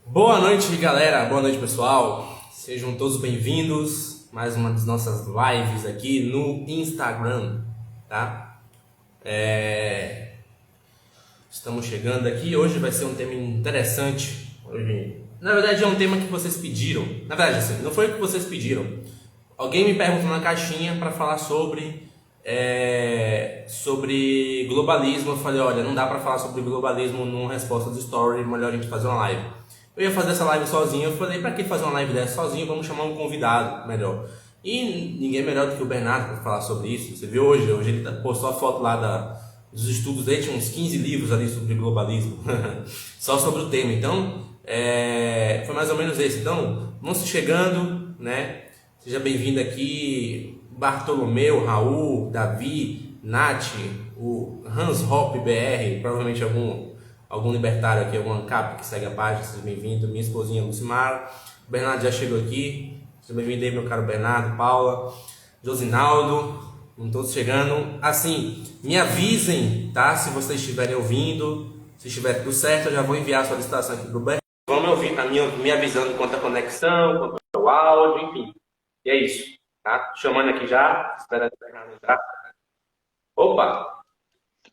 Boa noite, galera. Boa noite, pessoal. Sejam todos bem-vindos. Mais uma das nossas lives aqui no Instagram, tá? Estamos chegando aqui. Hoje vai ser um tema interessante. Na verdade, é um tema que vocês pediram. Na verdade, assim, não foi o que vocês pediram. Alguém me perguntou na caixinha para falar sobre globalismo. Eu falei, olha, não dá para falar sobre globalismo numa resposta do story, melhor a gente fazer uma live. Eu ia fazer essa live sozinho, eu falei, para que fazer uma live dessa sozinho? Vamos chamar um convidado melhor. E ninguém melhor do que o Bernardo para falar sobre isso. Você viu hoje ele postou a foto lá dos estudos dele, tinha uns 15 livros ali sobre globalismo, só sobre o tema. Então, foi mais ou menos esse. Então, vamos chegando, né? Seja bem-vindo aqui, Bartolomeu, Raul, Davi, Nath, o Hans Hop BR, provavelmente algum libertário aqui, algum ANCAP que segue a página, seja bem-vindo. Minha esposinha Lucimar, o Bernardo já chegou aqui, seja bem-vindo aí, meu caro Bernardo, Paula, Josinaldo, estão todos chegando. Assim, me avisem, tá? Se vocês estiverem ouvindo, se estiver tudo certo, eu já vou enviar a solicitação aqui pro Bernardo. Vão me ouvir, me avisando quanto a conexão, quanto ao áudio, enfim. E é isso, tá? Chamando aqui já, esperando o Bernardo entrar. Opa!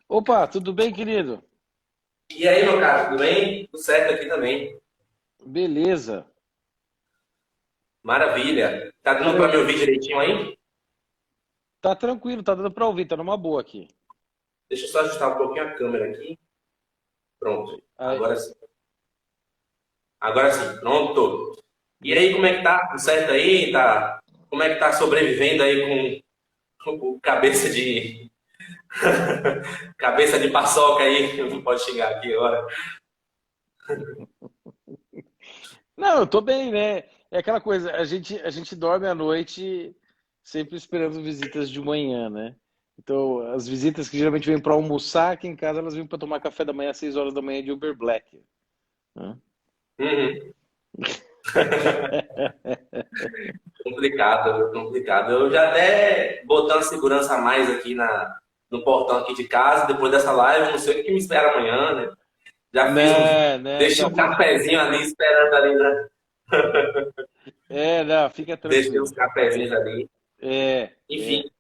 Opa, tudo bem, querido? E aí, meu cara, tudo bem? Tudo certo aqui também. Beleza. Maravilha. Tá dando para Eu, me ouvir direitinho aí? tá tranquilo, tá dando pra ouvir, tá numa boa aqui. Deixa eu só ajustar um pouquinho a câmera aqui. Pronto. Aí, Agora sim. Agora sim. Pronto. E aí, como é que tá? Tudo certo aí? Tá... Como é que tá sobrevivendo aí com o cabeça de... cabeça de paçoca aí? Não pode chegar aqui agora. não, eu tô bem, né? É aquela coisa, a gente dorme à noite sempre esperando visitas de manhã, né? Então, as visitas que geralmente vêm para almoçar aqui em casa, elas vêm para tomar café da manhã às 6 horas da manhã de Uber Black, né? Uhum. Complicado, complicado. Eu já até botando segurança a mais aqui no portão aqui de casa, depois dessa live, não sei o que me espera amanhã, né? Já fiz um, Né, deixei não, um cafezinho ali esperando ali, né? não, fica Deixei uns tranquilo. cafezinhos ali. É, Enfim,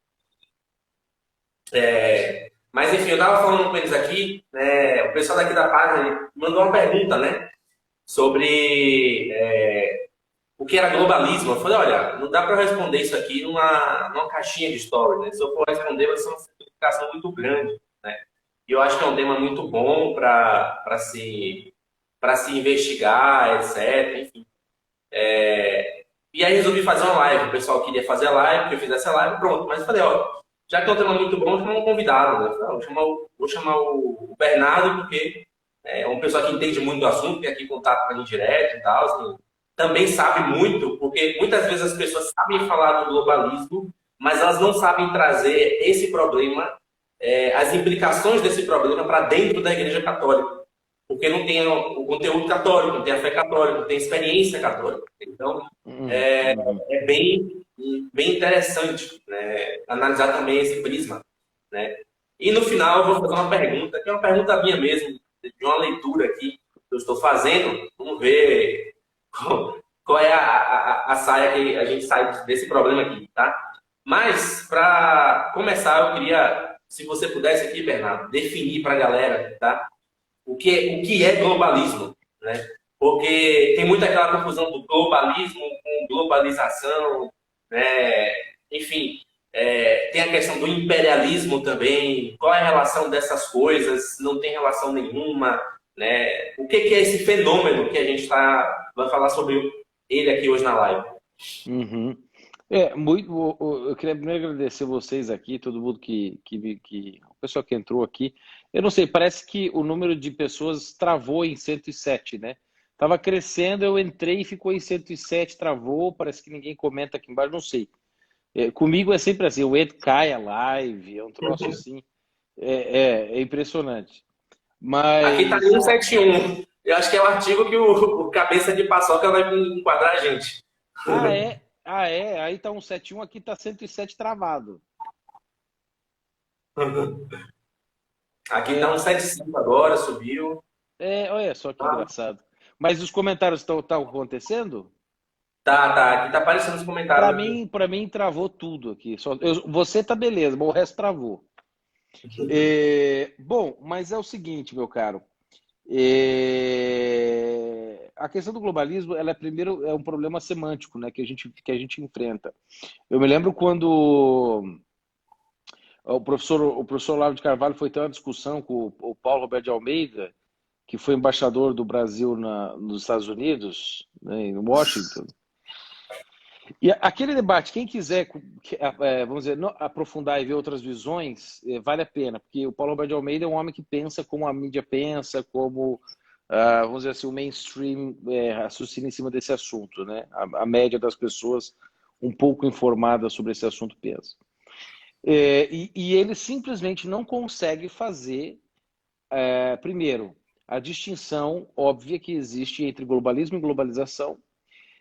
é. mas enfim, eu tava falando com eles aqui, né? O pessoal daqui da página mandou uma pergunta, né? Sobre o que era globalismo. Eu falei, olha, não dá para responder isso aqui numa caixinha de stories, né? Se eu for responder, vai ser uma simplificação muito grande, né? E eu acho que é um tema muito bom para se investigar, etc. Enfim. E aí resolvi fazer uma live. O pessoal queria fazer a live, que eu fizesse a live, pronto. Mas eu falei, ó, já que é um tema muito bom, vou chamar um convidado, né? Eu falei, ó, vou chamar o Bernardo, porque é uma pessoa que entende muito do assunto, tem aqui contato com a gente direto e tal, assim, também sabe muito, porque muitas vezes as pessoas sabem falar do globalismo, mas elas não sabem trazer esse problema, as implicações desse problema para dentro da Igreja Católica. Porque não tem o conteúdo católico, não tem a fé católica, não tem a experiência católica. Então, Uhum, uhum. é bem interessante, né, analisar também esse prisma, né? E no final eu vou fazer uma pergunta, que é uma pergunta minha mesmo, de uma leitura aqui que eu estou fazendo. Vamos ver qual é a saia que a gente sai desse problema aqui, tá? Mas, para começar, eu queria, se você pudesse aqui, Bernardo, definir para a galera, tá? O que é globalismo, né? Porque tem muito aquela confusão do globalismo com globalização, né? Enfim, tem a questão do imperialismo também. Qual é a relação dessas coisas? Não tem relação nenhuma, né? O que é esse fenômeno que a gente vai falar sobre ele aqui hoje na live? Uhum. Eu queria primeiro agradecer vocês aqui, todo mundo o pessoal que entrou aqui. Eu não sei, parece que o número de pessoas travou em 107, né? Tava crescendo, eu entrei e ficou em 107, travou, parece que ninguém comenta aqui embaixo, não sei. Comigo é sempre assim, eu entro, cai a live, é um troço assim, é impressionante. Aqui está Mas, 171. Eu acho que é o artigo que o cabeça de paçoca vai enquadrar a gente. aí tá 171, aqui tá 107 travado. Aqui está É, 175 agora, subiu. olha só que engraçado. Mas os comentários estão acontecendo? Tá, aqui tá aparecendo os comentários aqui. Para mim travou tudo aqui. Você tá beleza, mas o resto travou. Bom, mas é o seguinte, meu caro. A questão do globalismo, ela é primeiro é um problema semântico, né, que a gente enfrenta. Eu me lembro quando o professor Olavo de Carvalho foi ter uma discussão com o Paulo Roberto de Almeida, que foi embaixador do Brasil nos Estados Unidos, né, em Washington. E aquele debate, quem quiser, vamos dizer, aprofundar e ver outras visões, vale a pena, porque o Paulo Roberto de Almeida é um homem que pensa como a mídia pensa, como, vamos dizer assim, o mainstream raciocina em cima desse assunto, né? A média das pessoas um pouco informadas sobre esse assunto pensa. E ele simplesmente não consegue fazer, primeiro, a distinção óbvia que existe entre globalismo e globalização.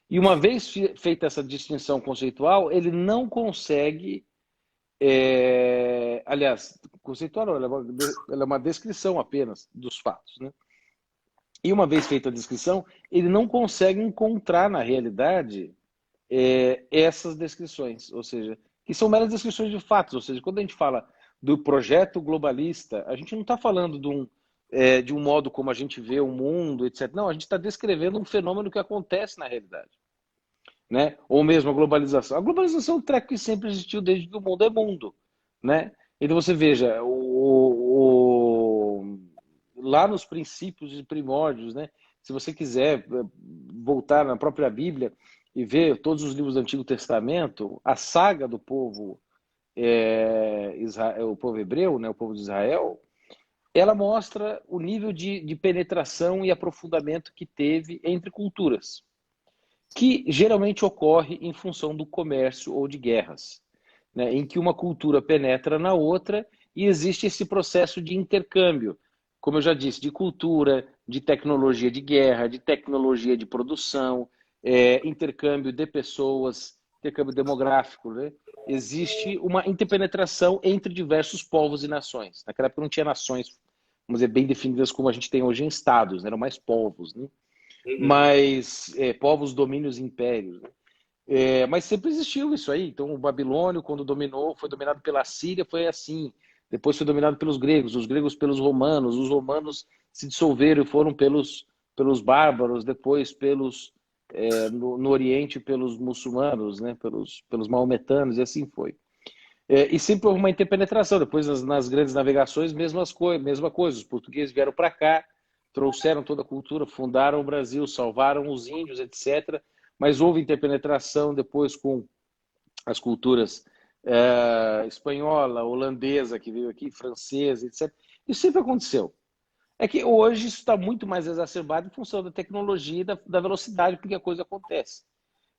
E uma vez feita essa distinção conceitual, ele não consegue, aliás, conceitual não, ela é uma descrição apenas dos fatos, né? E uma vez feita a descrição, ele não consegue encontrar na realidade essas descrições, ou seja, que são meras descrições de fatos, ou seja, quando a gente fala do projeto globalista, a gente não está falando de um modo como a gente vê o mundo, etc. Não, a gente está descrevendo um fenômeno que acontece na realidade. Né? Ou mesmo a globalização. A globalização é um treco que sempre existiu desde que o mundo é mundo. Né? Então você veja, lá nos princípios e primórdios, né? Se você quiser voltar na própria Bíblia e ver todos os livros do Antigo Testamento, a saga do povo, o povo hebreu, né? O povo de Israel, ela mostra o nível de penetração e aprofundamento que teve entre culturas, que geralmente ocorre em função do comércio ou de guerras, né, em que uma cultura penetra na outra e existe esse processo de intercâmbio, como eu já disse, de cultura, de tecnologia de guerra, de tecnologia de produção, intercâmbio de pessoas, intercâmbio demográfico, né? Existe uma interpenetração entre diversos povos e nações. Naquela época não tinha nações, vamos dizer, bem definidas como a gente tem hoje em estados, né? Eram mais povos, né? Uhum. Mas povos, domínios, impérios. Né? Mas sempre existiu isso aí. Então, o Babilônio, quando dominou, foi dominado pela Síria, foi assim. Depois foi dominado pelos gregos, os gregos pelos romanos, os romanos se dissolveram e foram pelos bárbaros, depois no Oriente pelos muçulmanos, né? pelos maometanos, e assim foi. E sempre houve uma interpenetração. Depois, nas grandes navegações, mesma coisa. Os portugueses vieram para cá, trouxeram toda a cultura, fundaram o Brasil, salvaram os índios, etc. Mas houve interpenetração depois com as culturas espanhola, holandesa, que veio aqui, francesa, etc. Isso sempre aconteceu. É que hoje isso está muito mais exacerbado em função da tecnologia e da velocidade porque a coisa acontece.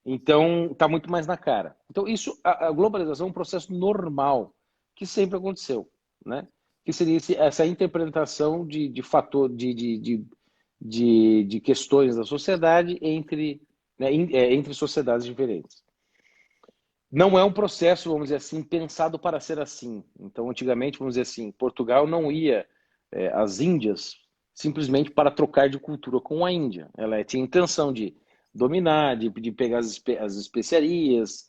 Então, está muito mais na cara. Então, a globalização é um processo normal, que sempre aconteceu, né? Que seria essa interpretação de fator, de questões da sociedade entre sociedades diferentes. Não é um processo, vamos dizer assim, pensado para ser assim. Então, antigamente, vamos dizer assim, Portugal não ia às Índias simplesmente para trocar de cultura com a Índia. Ela tinha intenção de dominar, de pegar as especiarias,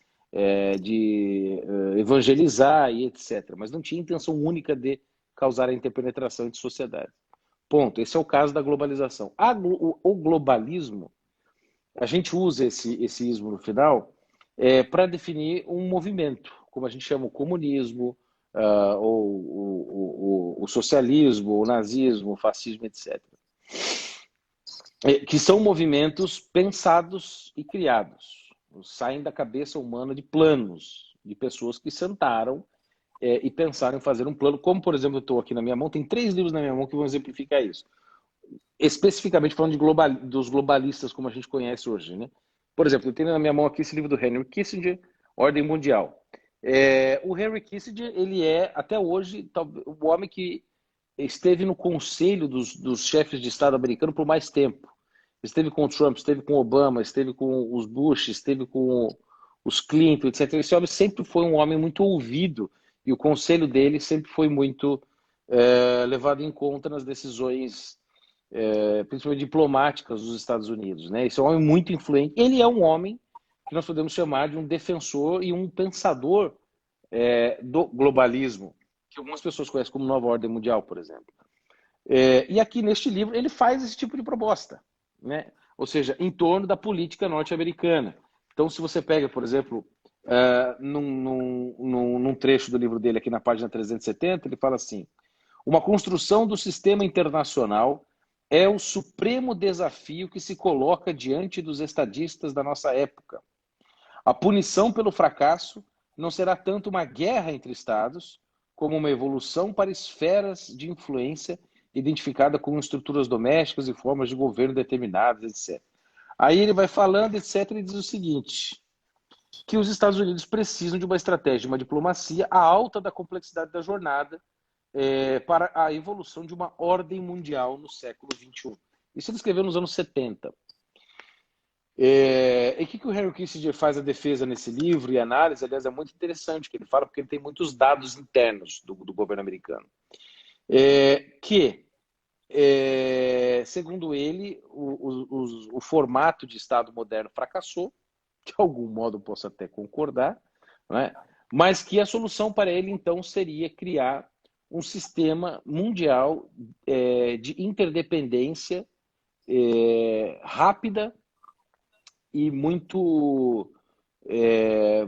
de evangelizar e etc. Mas não tinha intenção única de causar a interpenetração entre sociedades. Ponto. Esse é o caso da globalização. O globalismo, a gente usa esse ismo no final para definir um movimento, como a gente chama o comunismo, ou o socialismo, o nazismo, o fascismo, etc. Que são movimentos pensados e criados, saem da cabeça humana de planos, de pessoas que sentaram e pensaram em fazer um plano, como, por exemplo, eu estou aqui na minha mão, tem 3 livros na minha mão que vão exemplificar isso. Especificamente falando dos globalistas como a gente conhece hoje, né? Por exemplo, eu tenho na minha mão aqui esse livro do Henry Kissinger, Ordem Mundial. O Henry Kissinger, ele é, até hoje, o homem que esteve no conselho dos chefes de Estado americano por mais tempo. Esteve com o Trump, esteve com o Obama, esteve com os Bush, esteve com os Clinton, etc. Esse homem sempre foi um homem muito ouvido e o conselho dele sempre foi muito levado em conta nas decisões principalmente diplomáticas dos Estados Unidos, né? Esse é um homem muito influente. Ele é um homem que nós podemos chamar de um defensor e um pensador do globalismo, que algumas pessoas conhecem como Nova Ordem Mundial, por exemplo. E aqui neste livro ele faz esse tipo de proposta, né? Ou seja, em torno da política norte-americana. Então, se você pega, por exemplo, num trecho do livro dele, aqui na página 370, ele fala assim: uma construção do sistema internacional é o supremo desafio que se coloca diante dos estadistas da nossa época. A punição pelo fracasso não será tanto uma guerra entre estados, como uma evolução para esferas de influência identificada com estruturas domésticas e formas de governo determinadas, etc. Aí ele vai falando, etc., e diz o seguinte: que os Estados Unidos precisam de uma estratégia, de uma diplomacia à alta da complexidade da jornada para a evolução de uma ordem mundial no século XXI. Isso ele escreveu nos anos 70. E o que o Henry Kissinger faz a defesa nesse livro e análise, aliás, é muito interessante, que ele fala, porque ele tem muitos dados internos do governo americano. Segundo ele, o formato de Estado moderno fracassou, de algum modo eu posso até concordar, né? Mas que a solução para ele, então, seria criar um sistema mundial de interdependência rápida e muito,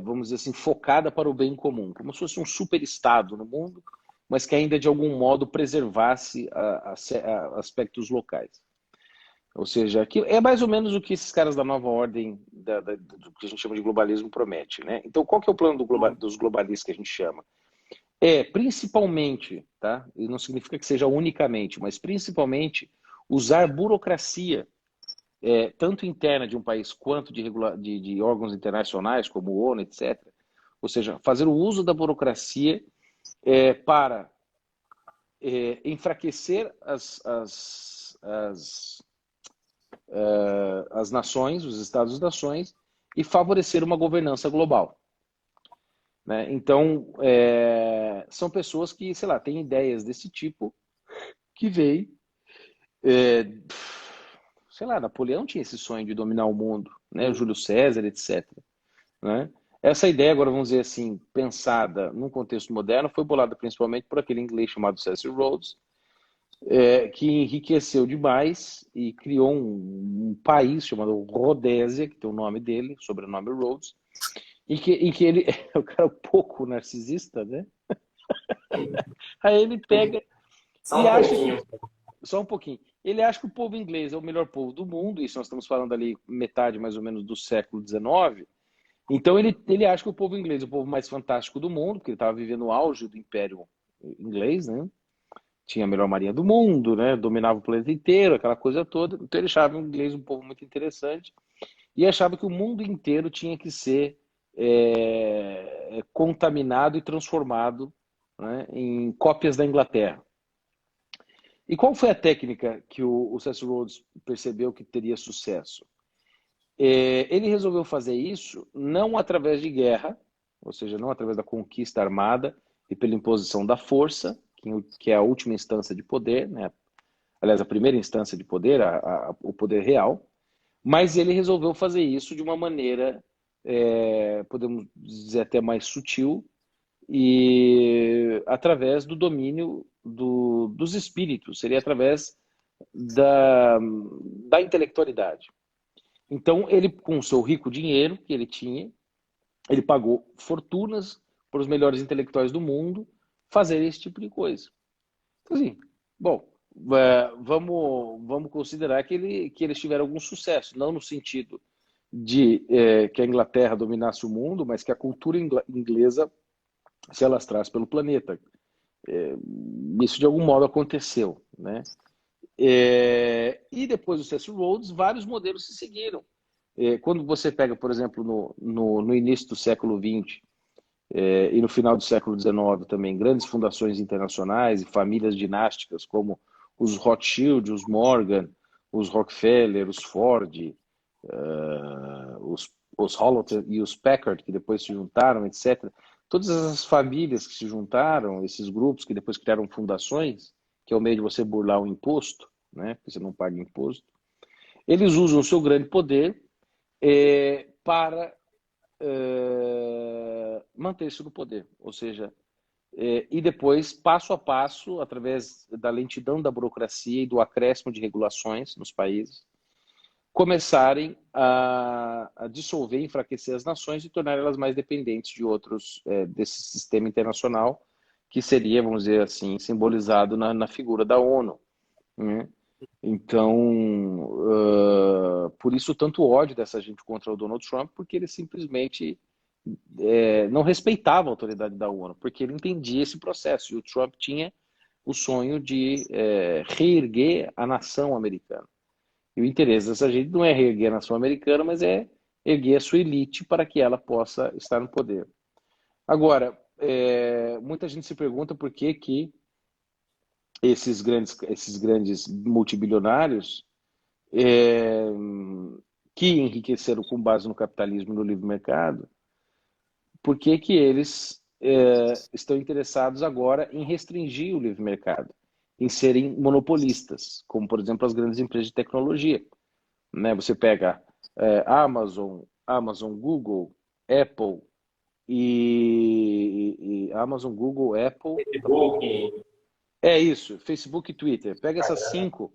vamos dizer assim, focada para o bem comum, como se fosse um super-estado no mundo, mas que ainda de algum modo preservasse aspectos locais. Ou seja, é mais ou menos o que esses caras da nova ordem, do que a gente chama de globalismo, promete, né? Então, qual que é o plano dos globalistas que a gente chama? Principalmente, tá? E não significa que seja unicamente, mas principalmente usar burocracia, tanto interna de um país quanto de órgãos internacionais, como o ONU, etc. Ou seja, fazer o uso da burocracia para enfraquecer as nações, os Estados-nações, e favorecer uma governança global. Né? Então, são pessoas que, sei lá, têm ideias desse tipo, que veio, sei lá, Napoleão tinha esse sonho de dominar o mundo, né? Júlio César, etc. Né? Essa ideia, agora vamos dizer assim, pensada num contexto moderno, foi bolada principalmente por aquele inglês chamado Cecil Rhodes, que enriqueceu demais e criou um país chamado Rodésia, que tem o nome dele, sobrenome Rhodes, em que ele é um cara pouco narcisista, né? Aí ele pega Só e um acha pouquinho. só um pouquinho. Ele acha que o povo inglês é o melhor povo do mundo, isso nós estamos falando ali metade mais ou menos do século XIX. Então ele acha que o povo inglês é o povo mais fantástico do mundo, porque ele estava vivendo o auge do Império Inglês, né? Tinha a melhor marinha do mundo, né? Dominava o planeta inteiro, aquela coisa toda. Então ele achava o inglês um povo muito interessante e achava que o mundo inteiro tinha que ser contaminado e transformado, né, em cópias da Inglaterra. E qual foi a técnica que o Cecil Rhodes percebeu que teria sucesso? Ele resolveu fazer isso não através de guerra, ou seja, não através da conquista armada e pela imposição da força, que é a última instância de poder, né? Aliás, a primeira instância de poder, o poder real, mas ele resolveu fazer isso de uma maneira, podemos dizer até mais sutil, e através do domínio dos espíritos, seria através da intelectualidade. Então, ele, com o seu rico dinheiro que ele tinha, ele pagou fortunas para os melhores intelectuais do mundo fazerem esse tipo de coisa. Então, assim, bom, vamos considerar que eles tiveram algum sucesso, não no sentido de que a Inglaterra dominasse o mundo, mas que a cultura inglesa se alastrasse pelo planeta. Isso de algum modo aconteceu, né? E depois do Cecil Rhodes, vários modelos se seguiram. Quando você pega, por exemplo, no início do século XX e no final do século XIX também, grandes fundações internacionais e famílias dinásticas como os Rothschild, os Morgan, os Rockefeller, os Ford, os Holoton e os Packard, que depois se juntaram, etc. Todas essas famílias que se juntaram, esses grupos que depois criaram fundações, que é o meio de você burlar o imposto, né? Porque você não paga imposto. Eles usam o seu grande poder para manter-se no poder. Ou seja, e depois, passo a passo, através da lentidão da burocracia e do acréscimo de regulações nos países, começarem a dissolver, enfraquecer as nações e tornar elas mais dependentes de outros, desse sistema internacional, que seria, vamos dizer assim, simbolizado na figura da ONU, né? Então, por isso tanto ódio dessa gente contra o Donald Trump, porque ele simplesmente não respeitava a autoridade da ONU, porque ele entendia esse processo. E o Trump tinha o sonho de reerguer a nação americana. E o interesse dessa gente não é reerguer a nação americana, mas é erguer a sua elite para que ela possa estar no poder. Agora, muita gente se pergunta por que que esses grandes multibilionários que enriqueceram com base no capitalismo e no livre mercado, por que que eles estão interessados agora em restringir o livre mercado, em serem monopolistas, como, por exemplo, as grandes empresas de tecnologia, né? Você pega Amazon, Google, Apple Amazon, Google, Apple, Facebook, é isso, Facebook e Twitter. Pega essas cinco,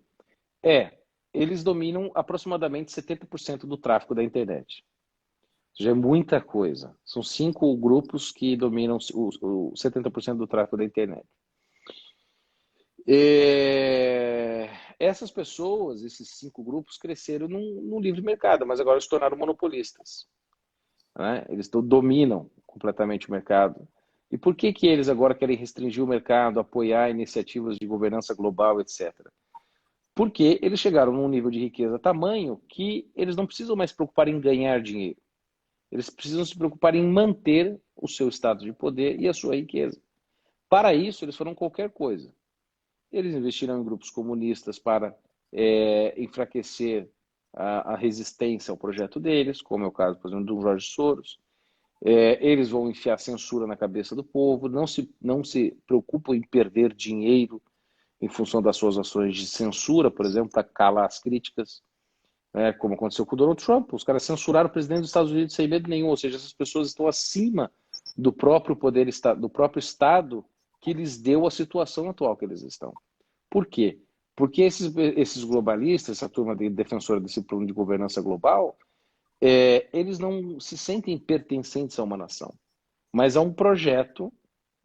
eles dominam aproximadamente 70% do tráfego da internet. Já é muita coisa. São 5 grupos que dominam o 70% do tráfego da internet. Essas pessoas, esses 5 grupos, cresceram num livre mercado, mas agora se tornaram monopolistas, né? Eles dominam completamente o mercado. E por que que eles agora querem restringir o mercado, apoiar iniciativas de governança global, etc.? Porque eles chegaram num nível de riqueza tamanho que eles não precisam mais se preocupar em ganhar dinheiro. Eles precisam se preocupar em manter o seu estado de poder e a sua riqueza. Para isso, eles farão qualquer coisa. Eles investirão em grupos comunistas para enfraquecer a resistência ao projeto deles, como é o caso, por exemplo, do Jorge Soros. Eles vão enfiar censura na cabeça do povo, não se preocupam em perder dinheiro em função das suas ações de censura, por exemplo, para calar as críticas, como aconteceu com o Donald Trump. Os caras censuraram o presidente dos Estados Unidos sem medo nenhum, ou seja, essas pessoas estão acima do próprio poder, do próprio Estado que lhes deu a situação atual que eles estão. Por quê? Porque esses globalistas, essa turma defensora desse plano de governança global, eles não se sentem pertencentes a uma nação, mas a um projeto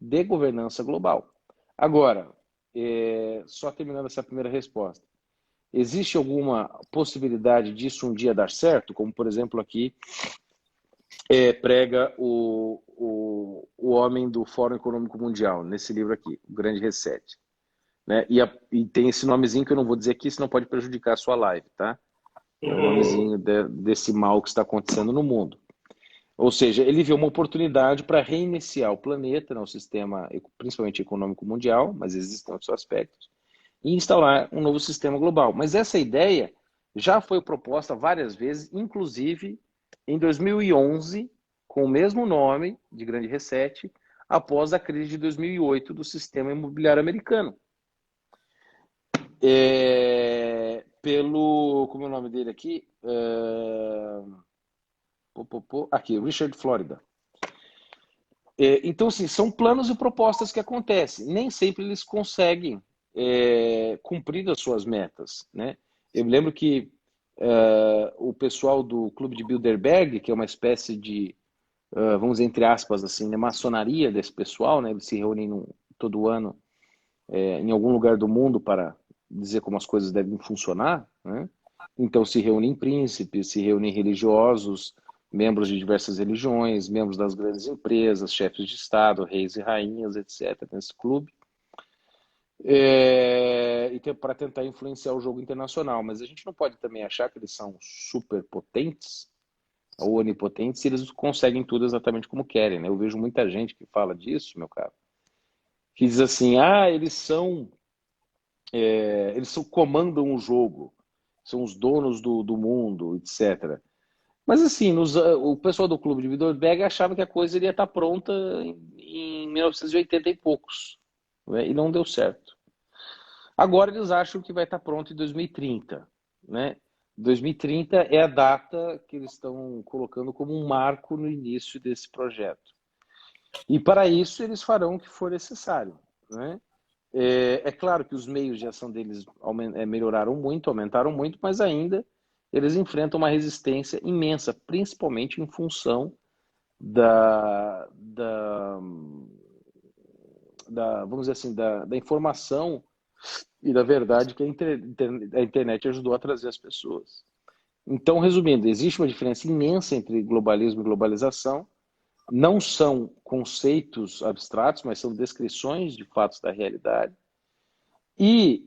de governança global. Agora, só terminando essa primeira resposta, existe alguma possibilidade disso um dia dar certo? Como, por exemplo, aqui prega o homem do Fórum Econômico Mundial, nesse livro aqui, O Grande Reset. Né? E tem esse nomezinho que eu não vou dizer aqui, senão pode prejudicar a sua live, tá? É o nomezinho desse mal que está acontecendo no mundo. Ou seja, ele vê uma oportunidade para reiniciar o planeta, né, o sistema, principalmente econômico mundial, mas existem outros aspectos, e instalar um novo sistema global. Mas essa ideia já foi proposta várias vezes, inclusive em 2011, com o mesmo nome, de Grande Reset, após a crise de 2008 do sistema imobiliário americano. Como é o nome dele aqui? Aqui, Richard Florida. Então, assim, são planos e propostas que acontecem. Nem sempre eles conseguem cumprir as suas metas, né? Eu me lembro que o pessoal do Clube de Bilderberg, que é uma espécie de, vamos dizer, entre aspas, assim, né, maçonaria desse pessoal, né? Eles se reúnem todo ano em algum lugar do mundo para dizer como as coisas devem funcionar, né? Então se reúnem príncipes, se reúnem religiosos, membros de diversas religiões, membros das grandes empresas, chefes de Estado, reis e rainhas, etc., nesse clube, para tentar influenciar o jogo internacional. Mas a gente não pode também achar que eles são superpotentes ou onipotentes se eles conseguem tudo exatamente como querem, né? Eu vejo muita gente que fala disso, meu caro, que diz assim, eles comandam o jogo, são os donos do mundo, etc. Mas assim, o pessoal do Clube de Bilderberg achava que a coisa iria estar pronta em 1980 e poucos, né? E não deu certo. Agora eles acham que vai estar pronto em 2030, né? 2030 é a data que eles estão colocando como um marco no início desse projeto. E para isso eles farão o que for necessário, né? É claro que os meios de ação deles melhoraram muito, aumentaram muito, mas ainda eles enfrentam uma resistência imensa, principalmente em função da vamos dizer assim, da informação e da verdade que a internet ajudou a trazer às pessoas. Então, resumindo, existe uma diferença imensa entre globalismo e globalização. Não são conceitos abstratos, mas são descrições de fatos da realidade. E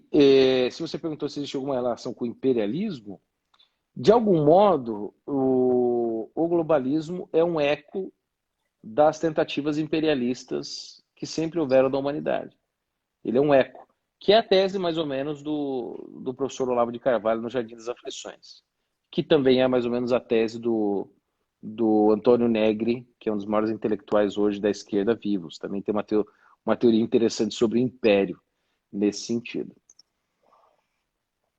se você perguntou se existe alguma relação com o imperialismo, de algum modo, o globalismo é um eco das tentativas imperialistas que sempre houveram da humanidade. Ele é um eco, que é a tese mais ou menos do professor Olavo de Carvalho no Jardim das Aflições, que também é mais ou menos a tese do Antônio Negri, que é um dos maiores intelectuais hoje da esquerda vivos. Também tem uma teoria interessante sobre o império nesse sentido.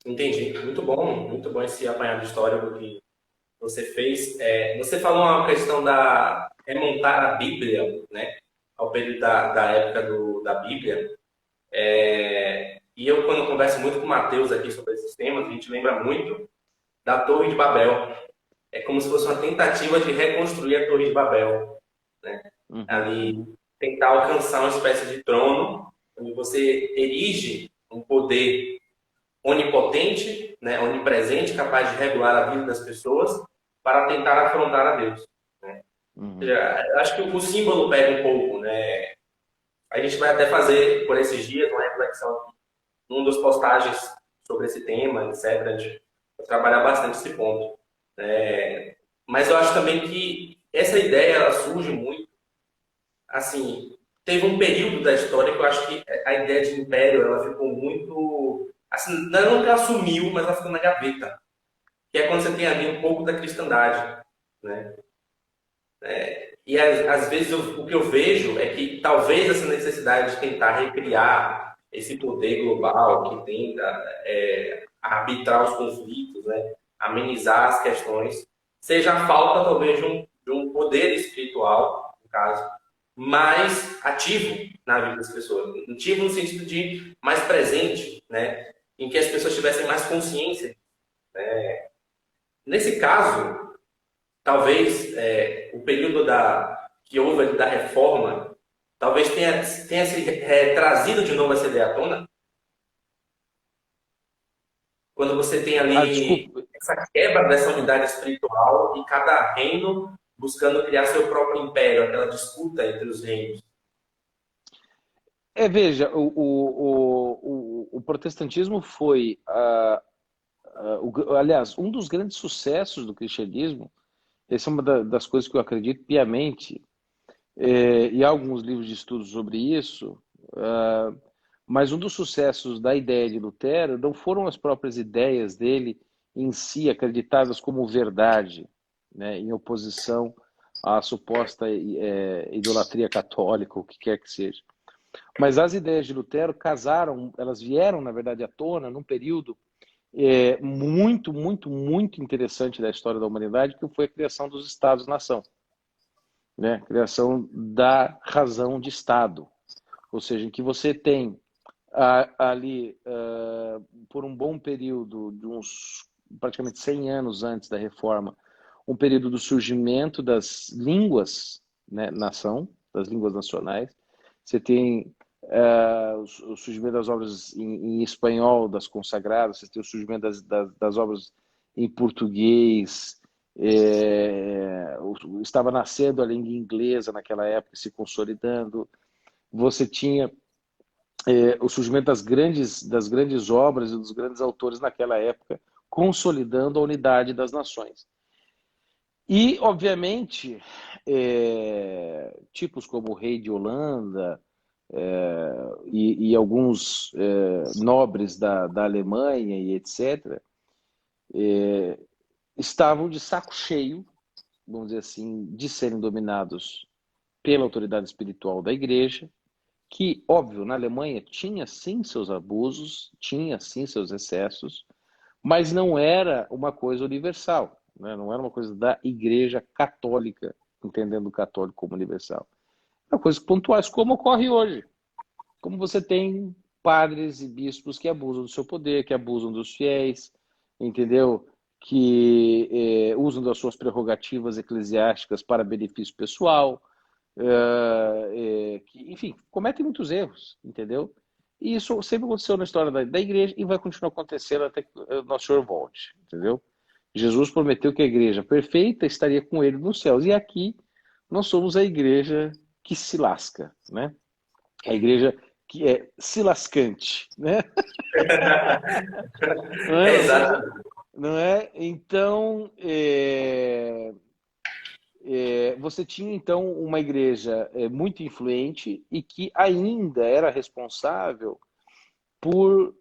Entendi. Muito bom esse apanhado histórico que você fez. Você falou uma questão da remontar a Bíblia, né, ao período da época da Bíblia. E eu, quando eu converso muito com o Matheus aqui sobre esses temas, a gente lembra muito da Torre de Babel. É como se fosse uma tentativa de reconstruir a Torre de Babel, né? Ali, tentar alcançar uma espécie de trono, onde você erige um poder onipotente, né, onipresente, capaz de regular a vida das pessoas, para tentar afrontar a Deus, né? Acho que o símbolo pega um pouco, né? A gente vai até fazer, por esses dias, uma reflexão num dos postagens sobre esse tema, etc. A gente vai trabalhar bastante esse ponto. Mas eu acho também que essa ideia ela surge muito, assim, teve um período da história que eu acho que a ideia de império ela ficou muito, assim, não que ela sumiu, mas ela ficou na gaveta, que é quando você tem ali um pouco da cristandade, né? E às vezes o que eu vejo é que talvez essa necessidade de tentar recriar esse poder global que tenta arbitrar os conflitos, né, amenizar as questões, seja a falta talvez de um poder espiritual, no caso, mais ativo na vida das pessoas. Ativo no sentido de mais presente, né, em que as pessoas tivessem mais consciência. Nesse caso, talvez o período que houve ali da reforma, talvez tenha se trazido de novo essa ideia à tona, quando você tem ali essa quebra dessa unidade espiritual e cada reino buscando criar seu próprio império, aquela disputa entre os reinos. Veja, o protestantismo foi, aliás, um dos grandes sucessos do cristianismo. Essa é uma das coisas que eu acredito piamente, e há alguns livros de estudo sobre isso, mas um dos sucessos da ideia de Lutero não foram as próprias ideias dele em si acreditadas como verdade, né, em oposição à suposta idolatria católica, o que quer que seja. Mas as ideias de Lutero elas vieram, na verdade, à tona num período muito, muito, muito interessante da história da humanidade, que foi a criação dos Estados-nação, né? A criação da razão de Estado. Ou seja, em que você tem ali, por um bom período, de uns praticamente 100 anos antes da Reforma, um período do surgimento das línguas, né, nação, das línguas nacionais. Você tem o surgimento das obras em espanhol, das consagradas, você tem o surgimento das obras em português, estava nascendo a língua inglesa naquela época, se consolidando. Você tinha o surgimento das grandes obras e dos grandes autores naquela época, consolidando a unidade das nações. E, obviamente, tipos como o rei de Holanda e alguns nobres da Alemanha e etc., estavam de saco cheio, vamos dizer assim, de serem dominados pela autoridade espiritual da igreja, que, óbvio, na Alemanha tinha sim seus abusos, tinha sim seus excessos, mas não era uma coisa universal, né? Não era uma coisa da Igreja Católica, entendendo o católico como universal. Eram coisas pontuais, como ocorre hoje. Como você tem padres e bispos que abusam do seu poder, que abusam dos fiéis, entendeu? Que usam das suas prerrogativas eclesiásticas para benefício pessoal, que, enfim, cometem muitos erros, entendeu? E isso sempre aconteceu na história da igreja e vai continuar acontecendo até que o nosso Senhor volte, entendeu? Jesus prometeu que a igreja perfeita estaria com ele nos céus. E aqui nós somos a igreja que se lasca, né? A igreja que é se lascante, né? Não é? É Nós somos, exato. não é? Então, você tinha então uma igreja muito influente e que ainda era responsável por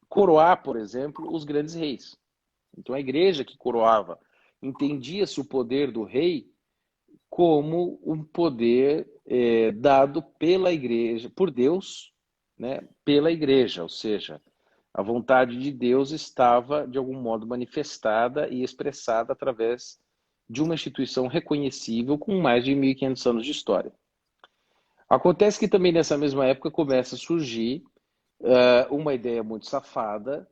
coroar, por exemplo, os grandes reis. Então, a igreja que coroava entendia-se o poder do rei como um poder dado pela igreja, por Deus, né, pela igreja, ou seja, a vontade de Deus estava, de algum modo, manifestada e expressada através de uma instituição reconhecível com mais de 1.500 anos de história. Acontece que também nessa mesma época começa a surgir uma ideia muito safada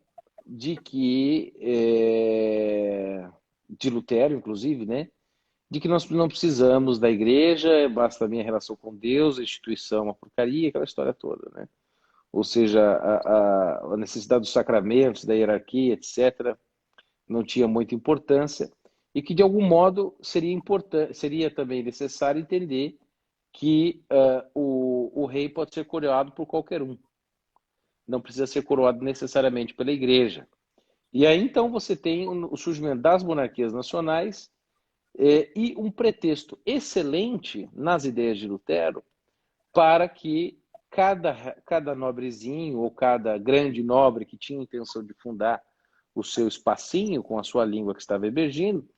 de que, de Lutero, inclusive, né, de que nós não precisamos da igreja, basta a minha relação com Deus, a instituição é uma porcaria, aquela história toda, né? Ou seja, a necessidade dos sacramentos, da hierarquia, etc., não tinha muita importância, e que, de algum modo, seria também necessário entender que o rei pode ser coroado por qualquer um, não precisa ser coroado necessariamente pela igreja. E aí, então, você tem o surgimento das monarquias nacionais e um pretexto excelente nas ideias de Lutero para que cada nobrezinho ou cada grande nobre que tinha intenção de fundar o seu espacinho com a sua língua que estava emergindo,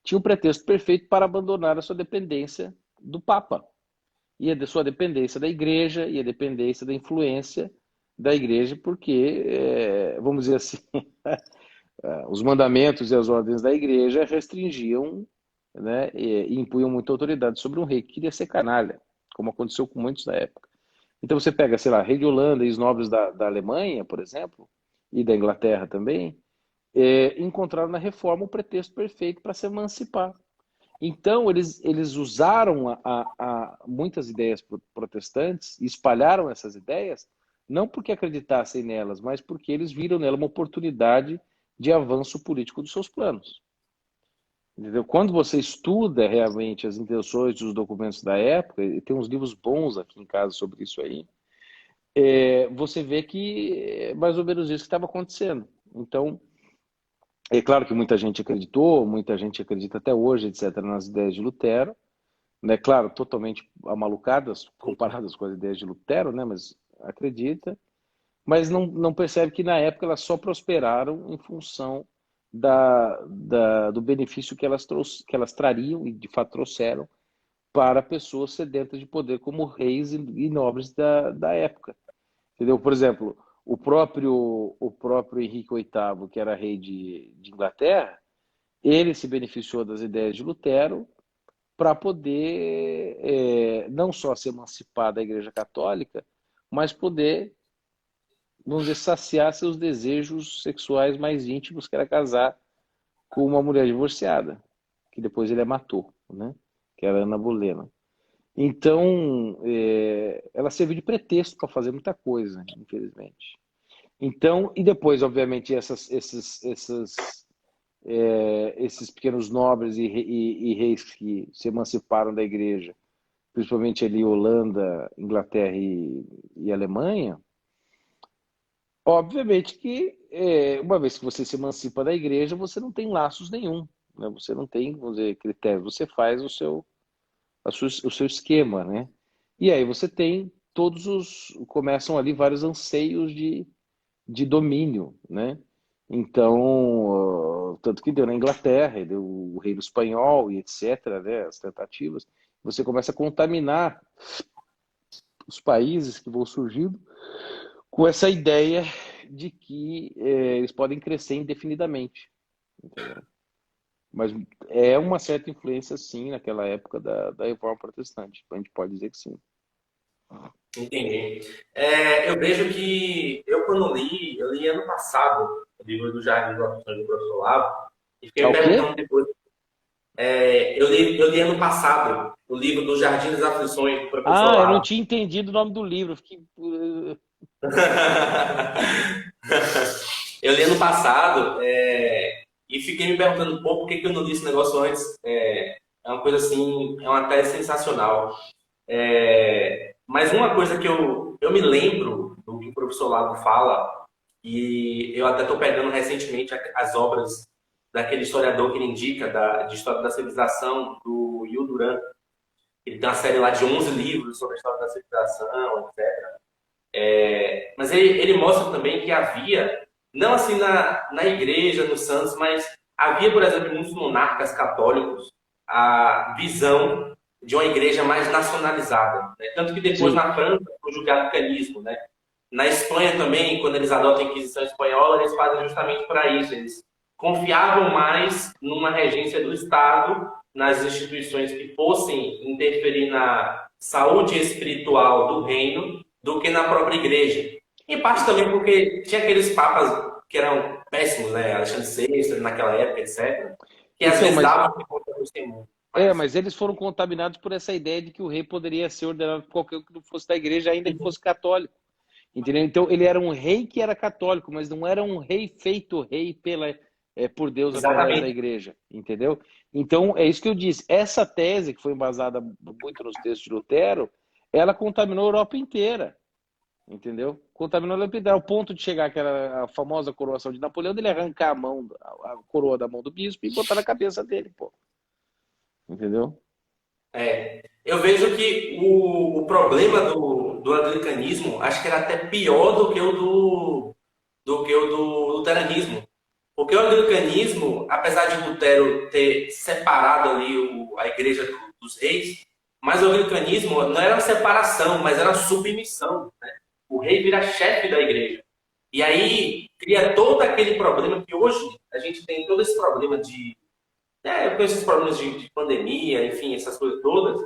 tinha um pretexto perfeito para abandonar a sua dependência do Papa e a sua dependência da Igreja e a dependência da influência da Igreja, porque, vamos dizer assim, os mandamentos e as ordens da Igreja restringiam, né, e impunham muita autoridade sobre um rei que queria ser canalha, como aconteceu com muitos da época. Então você pega, sei lá, rei de Holanda e os nobres da Alemanha, por exemplo, e da Inglaterra também, encontraram na reforma o pretexto perfeito para se emancipar. Então eles usaram muitas ideias protestantes e espalharam essas ideias, não porque acreditassem nelas, mas porque eles viram nela uma oportunidade de avanço político dos seus planos. Entendeu? Quando você estuda realmente as intenções dos documentos da época, e tem uns livros bons aqui em casa sobre isso aí, você vê que é mais ou menos isso que estava acontecendo. Então, é claro que muita gente acreditou, muita gente acredita até hoje, etc., nas ideias de Lutero, né? Claro, totalmente amalucadas comparadas com as ideias de Lutero, né? Mas acredita, mas não percebe que na época elas só prosperaram em função do benefício que elas trariam e de fato trouxeram para pessoas sedentas de poder como reis e nobres da época. Entendeu? Por exemplo, o próprio Henrique VIII, que era rei de Inglaterra, ele se beneficiou das ideias de Lutero para poder não só se emancipar da Igreja Católica, mas poder, vamos dizer, saciar seus desejos sexuais mais íntimos, que era casar com uma mulher divorciada, que depois ele a matou, né? Que era Ana Bolena. Então, ela serviu de pretexto para fazer muita coisa, infelizmente. Então, e depois, obviamente, esses pequenos nobres e reis que se emanciparam da igreja, principalmente ali Holanda, Inglaterra e Alemanha, obviamente que uma vez que você se emancipa da igreja, você não tem laços nenhum, né? Você não tem, vamos dizer, critérios, você faz o seu esquema, né? E aí você tem começam ali vários anseios de domínio, né? Então, tanto que deu na Inglaterra, deu o reino espanhol e etc., né, as tentativas, você começa a contaminar os países que vão surgindo com essa ideia de que eles podem crescer indefinidamente, entendeu? Mas é uma certa influência, sim, naquela época da Reforma Protestante. A gente pode dizer que sim. Entendi. Eu vejo que eu, quando li, eu li ano passado o livro do Jardim do Aflições do Professor Olavo, e fiquei É me o perguntando quê? depois. Eu li ano passado o livro do Jardim das Aflições do Professor Ah, eu não Olavo. tinha entendido o nome do livro. Eu li ano passado e fiquei me perguntando, pô, por que que eu não li esse negócio antes? É uma coisa assim, é uma tese sensacional. Mas uma coisa que eu me lembro do que o professor Lago fala, e eu até estou pegando recentemente as obras daquele historiador que ele indica, de História da Civilização, do Yul Duran. Ele tem uma série lá de 11 livros sobre a história da civilização, etc. Mas ele mostra também que havia, não assim na igreja, nos santos, mas havia, por exemplo, em muitos monarcas católicos, a visão de uma igreja mais nacionalizada. Né? Tanto que depois Sim, na França, o julgado-canismo, né? Na Espanha também, quando eles adotam a Inquisição Espanhola, eles fazem justamente para isso. Eles confiavam mais numa regência do Estado, nas instituições que fossem interferir na saúde espiritual do reino, do que na própria igreja. Em parte também porque tinha aqueles papas que eram péssimos, né? Alexandre VI, naquela época, etc., que às então, vezes davam conta do testemunho. Mas, mas eles foram contaminados por essa ideia de que o rei poderia ser ordenado por qualquer um que não fosse da igreja, ainda que fosse católico. Entendeu? Então, ele era um rei que era católico, mas não era um rei feito rei por Deus através da exatamente. igreja. Entendeu? Então, é isso que eu disse. Essa tese, que foi embasada muito nos textos de Lutero, ela contaminou a Europa inteira. Entendeu? Contaminou a Europa inteira, ao ponto de chegar aquela a famosa coroação de Napoleão, dele arrancar a coroa da mão do bispo e botar na cabeça dele, pô. Entendeu? Eu vejo que o problema do anglicanismo, acho que era até pior do que o do luteranismo. Porque o anglicanismo, apesar de Lutero ter separado ali a igreja dos reis, mas o anglicanismo não era uma separação, mas era uma submissão. Né? O rei vira chefe da igreja. E aí cria todo aquele problema que hoje a gente tem todo esse problema com esses problemas de pandemia, enfim, essas coisas todas,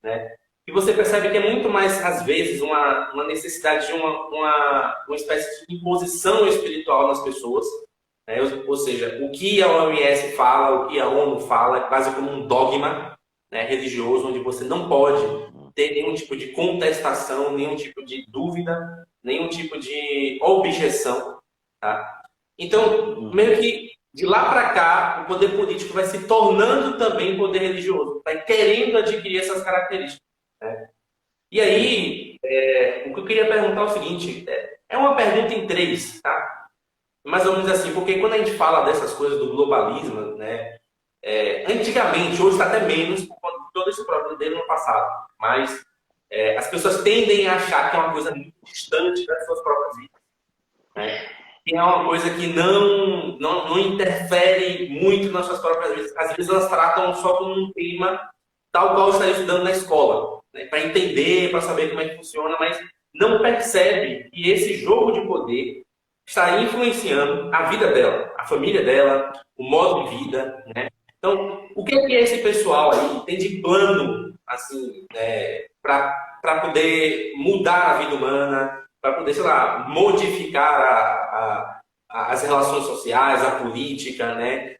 né? E você percebe que é muito mais, às vezes, uma necessidade de uma espécie de imposição espiritual nas pessoas, né? Ou seja, o que a OMS fala, o que a ONU fala, é quase como um dogma, né, religioso, onde você não pode ter nenhum tipo de contestação, nenhum tipo de dúvida, nenhum tipo de objeção, tá? Então, meio que de lá para cá, o poder político vai se tornando também poder religioso, vai querendo adquirir essas características. Né? E aí, o que eu queria perguntar é o seguinte: é uma pergunta em três, tá? Mais ou menos assim, porque quando a gente fala dessas coisas do globalismo, né? Antigamente, hoje está até menos, por conta de todo esse problema dele no passado, mas as pessoas tendem a achar que é uma coisa muito distante das suas próprias vidas. Né? Que é uma coisa que não interfere muito nas suas próprias vidas. Às vezes elas tratam só como um tema tal qual estaria estudando na escola, né? Para entender, para saber como é que funciona, mas não percebe que esse jogo de poder está influenciando a vida dela, a família dela, o modo de vida, né? Então, o que é que esse pessoal aí tem de plano, assim, para poder mudar a vida humana, para poder, sei lá, modificar as relações sociais, a política, né?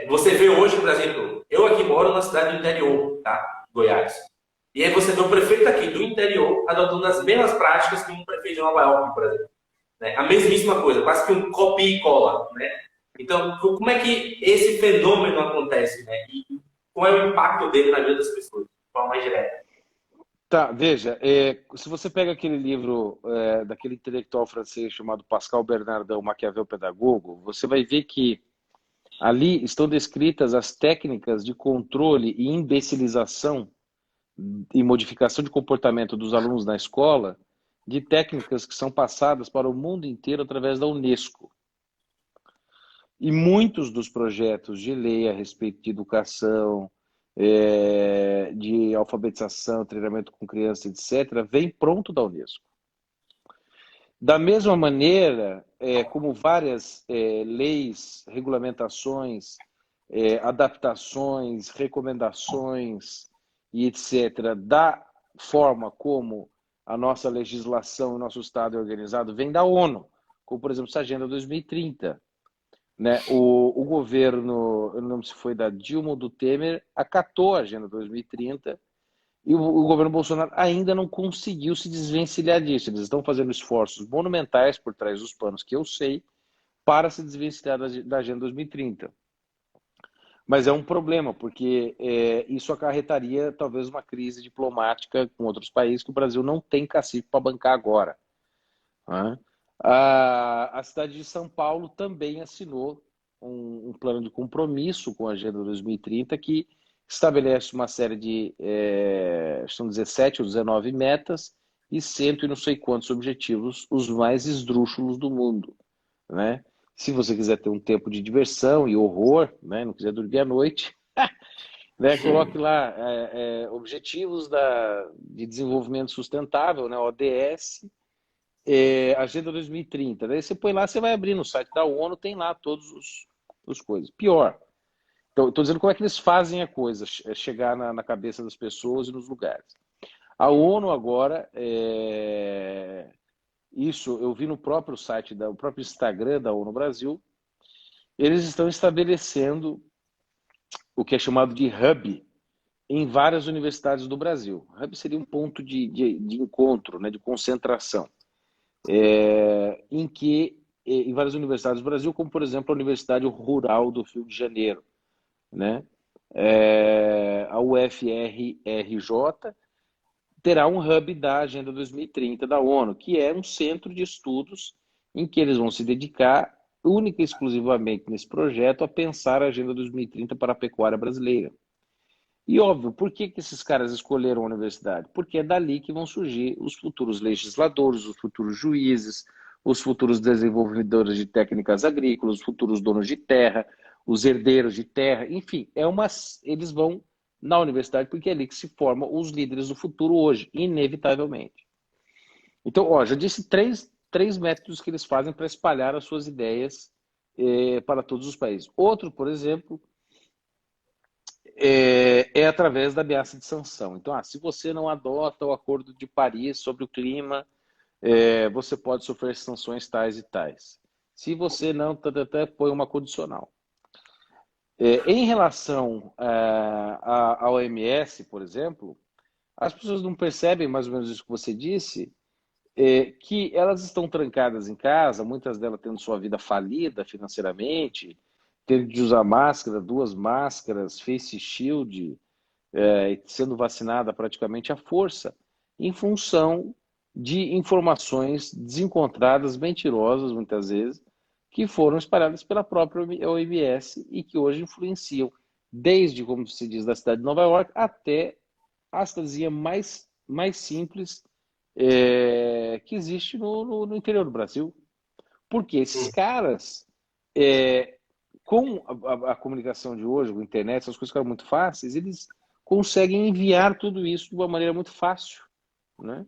Você vê hoje, por exemplo, eu aqui moro na cidade do interior, tá? Goiás. E aí você vê o prefeito aqui do interior adotando as mesmas práticas que um prefeito de Nova York, por exemplo. Né? A mesmíssima coisa, quase que um copia e cola, né? Então, como é que esse fenômeno acontece, né? E qual é o impacto dele na vida das pessoas, de forma mais direta? Tá, veja, se você pega aquele livro daquele intelectual francês chamado Pascal Bernardin, Maquiavel Pedagogo, você vai ver que ali estão descritas as técnicas de controle e imbecilização e modificação de comportamento dos alunos na escola, de técnicas que são passadas para o mundo inteiro através da Unesco. E muitos dos projetos de lei a respeito de educação, de alfabetização, treinamento com crianças, etc., vem pronto da Unesco. Da mesma maneira, como várias leis, regulamentações, adaptações, recomendações e etc., da forma como a nossa legislação, o nosso Estado é organizado, vem da ONU, como, por exemplo, essa Agenda 2030. Né? O governo, eu não lembro se foi da Dilma ou do Temer, acatou a Agenda 2030 e o governo Bolsonaro ainda não conseguiu se desvencilhar disso. Eles estão fazendo esforços monumentais por trás dos panos, que eu sei, para se desvencilhar da Agenda 2030. Mas é um problema, porque isso acarretaria talvez uma crise diplomática com outros países que o Brasil não tem cacife para bancar agora. Né? A cidade de São Paulo também assinou um plano de compromisso com a Agenda 2030 que estabelece uma série de, são 17 ou 19 metas e cento e não sei quantos objetivos, os mais esdrúxulos do mundo. Né? Se você quiser ter um tempo de diversão e horror, né? Não quiser dormir à noite, né? Coloque lá objetivos de desenvolvimento sustentável, né? ODS, Agenda 2030. Daí você põe lá, você vai abrir no site da ONU, tem lá todos os coisas. Pior. Então, estou dizendo como é que eles fazem a coisa, chegar na cabeça das pessoas e nos lugares. A ONU agora, isso eu vi no próprio site, o próprio Instagram da ONU Brasil, eles estão estabelecendo o que é chamado de hub em várias universidades do Brasil. Hub seria um ponto de encontro, né, de concentração. Em várias universidades do Brasil, como por exemplo a Universidade Rural do Rio de Janeiro, né? A UFRJ terá um hub da Agenda 2030 da ONU, que é um centro de estudos em que eles vão se dedicar única e exclusivamente nesse projeto a pensar a Agenda 2030 para a pecuária brasileira. E óbvio, por que esses caras escolheram a universidade? Porque é dali que vão surgir os futuros legisladores, os futuros juízes, os futuros desenvolvedores de técnicas agrícolas, os futuros donos de terra, os herdeiros de terra, enfim, eles vão na universidade porque é ali que se formam os líderes do futuro hoje, inevitavelmente. Então, já disse três métodos que eles fazem para espalhar as suas ideias para todos os países. Outro, por exemplo, é através da ameaça de sanção. Então, se você não adota o Acordo de Paris sobre o clima, você pode sofrer sanções tais e tais. Se você não, põe uma condicional. Em relação à OMS, por exemplo, as pessoas não percebem mais ou menos isso que você disse, que elas estão trancadas em casa, muitas delas tendo sua vida falida financeiramente, tendo de usar máscara, 2 máscaras, face shield, sendo vacinada praticamente à força, em função de informações desencontradas, mentirosas muitas vezes, que foram espalhadas pela própria OMS e que hoje influenciam, desde, como se diz, da cidade de Nova York até a cidadezinha mais simples que existe no interior do Brasil. Porque esses caras, com a comunicação de hoje, com a internet, essas coisas ficaram muito fáceis, eles conseguem enviar tudo isso de uma maneira muito fácil, né?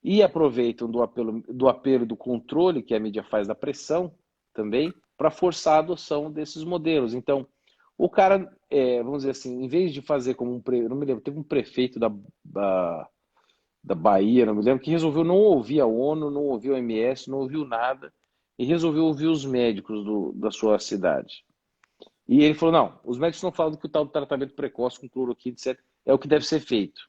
E aproveitam do apelo do controle que a mídia faz da pressão também para forçar a adoção desses modelos. Então, o cara, vamos dizer assim, em vez de fazer como não me lembro, teve um prefeito da Bahia, não me lembro, que resolveu não ouvir a ONU, não ouvir o OMS, não ouviu nada, e resolveu ouvir os médicos da sua cidade. E ele falou, não, os médicos estão falando que o tal do tratamento precoce com cloroquina, etc., é o que deve ser feito.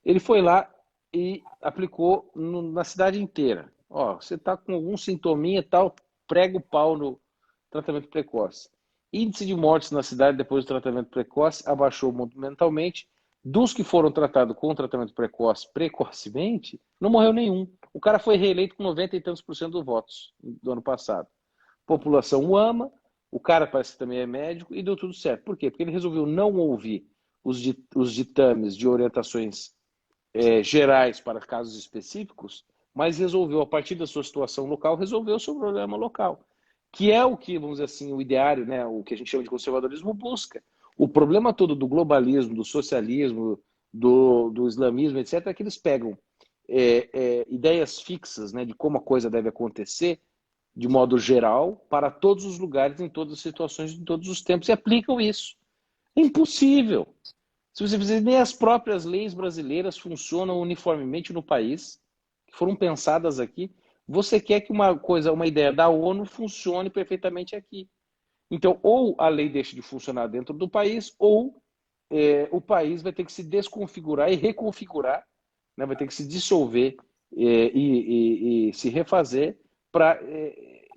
Ele foi lá e aplicou na cidade inteira. Você está com algum sintominha e tal, prega o pau no tratamento precoce. Índice de mortes na cidade depois do tratamento precoce abaixou monumentalmente. Dos que foram tratados com tratamento precoce precocemente, não morreu nenhum. O cara foi reeleito com 90 e tantos % dos votos do ano passado. A população o ama, o cara parece que também é médico e deu tudo certo. Por quê? Porque ele resolveu não ouvir os ditames de orientações gerais para casos específicos, mas resolveu, a partir da sua situação local, resolver o seu problema local. Que é o que, vamos dizer assim, o ideário, né, o que a gente chama de conservadorismo busca. O problema todo do globalismo, do socialismo, do islamismo, etc., é que eles pegam ideias fixas, né, de como a coisa deve acontecer, de modo geral, para todos os lugares, em todas as situações, em todos os tempos, e aplicam isso. É impossível. Se você fizer, nem as próprias leis brasileiras funcionam uniformemente no país, que foram pensadas aqui. Você quer que uma ideia da ONU funcione perfeitamente aqui. Então, ou a lei deixa de funcionar dentro do país, ou o país vai ter que se desconfigurar e reconfigurar, né? Vai ter que se dissolver e se refazer para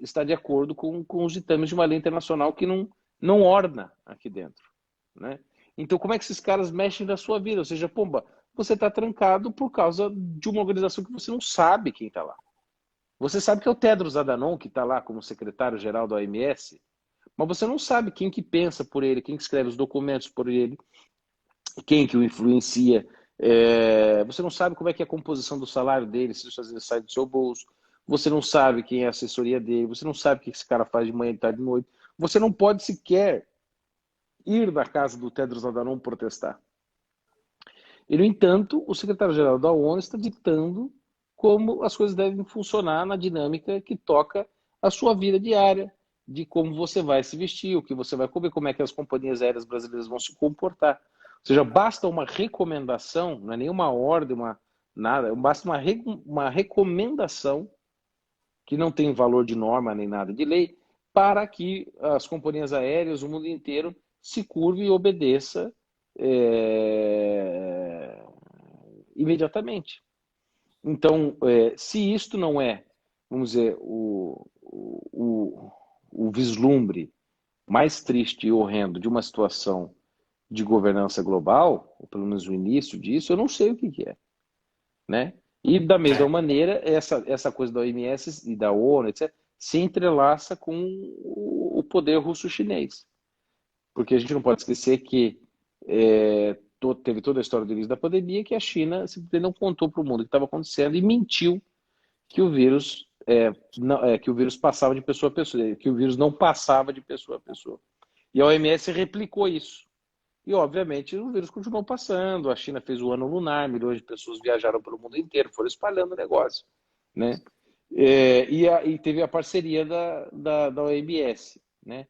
estar de acordo com os ditames de uma lei internacional que não orna aqui dentro, né? Então, como é que esses caras mexem na sua vida? Ou seja, pomba, você está trancado por causa de uma organização que você não sabe quem está lá. Você sabe que é o Tedros Adhanom que está lá como secretário-geral da OMS, mas você não sabe quem que pensa por ele, quem que escreve os documentos por ele, quem que o influencia. Você não sabe como é que é a composição do salário dele, se isso sai do seu bolso. Você não sabe quem é a assessoria dele. Você não sabe o que esse cara faz de manhã, de tarde, de noite. Você não pode sequer ir na casa do Tedros Adhanom protestar. E, no entanto, o secretário-geral da ONU está ditando como as coisas devem funcionar na dinâmica que toca a sua vida diária, de como você vai se vestir, o que você vai comer, como é que as companhias aéreas brasileiras vão se comportar. Ou seja, basta uma recomendação, não é nenhuma ordem, nada, basta uma recomendação que não tem valor de norma nem nada de lei, para que as companhias aéreas, o mundo inteiro, se curve e obedeça imediatamente. Então, se isto não é, vamos dizer, o vislumbre mais triste e horrendo de uma situação de governança global, ou pelo menos o início disso, eu não sei o que é, né? E da mesma maneira, essa coisa da OMS e da ONU, etc., se entrelaça com o poder russo-chinês. Porque a gente não pode esquecer que teve toda a história do início da pandemia que a China simplesmente não contou para o mundo o que estava acontecendo e mentiu que o vírus que o vírus passava de pessoa a pessoa, que o vírus não passava de pessoa a pessoa. E a OMS replicou isso. E, obviamente, o vírus continuou passando. A China fez o ano lunar, milhões de pessoas viajaram pelo mundo inteiro, foram espalhando o negócio, né? E teve a parceria da OMS, né?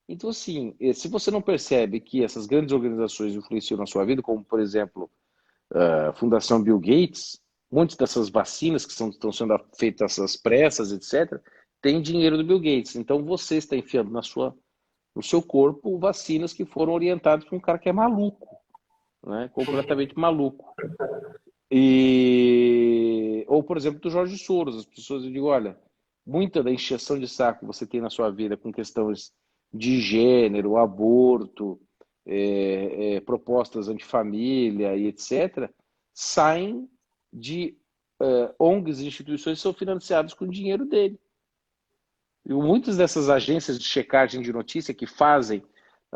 Então, assim, se você não percebe que essas grandes organizações influenciam na sua vida, como, por exemplo, a Fundação Bill Gates, muitas dessas vacinas que estão sendo feitas às pressas, etc., tem dinheiro do Bill Gates. Então, você está enfiando no seu corpo vacinas que foram orientadas por um cara que é maluco, né? Completamente maluco. Ou, por exemplo, do Jorge Soros. As pessoas dizem, olha, muita da encheção de saco que você tem na sua vida com questões de gênero, aborto, propostas antifamília e etc., saem de ONGs e instituições que são financiadas com o dinheiro dele. E muitas dessas agências de checagem de notícia que fazem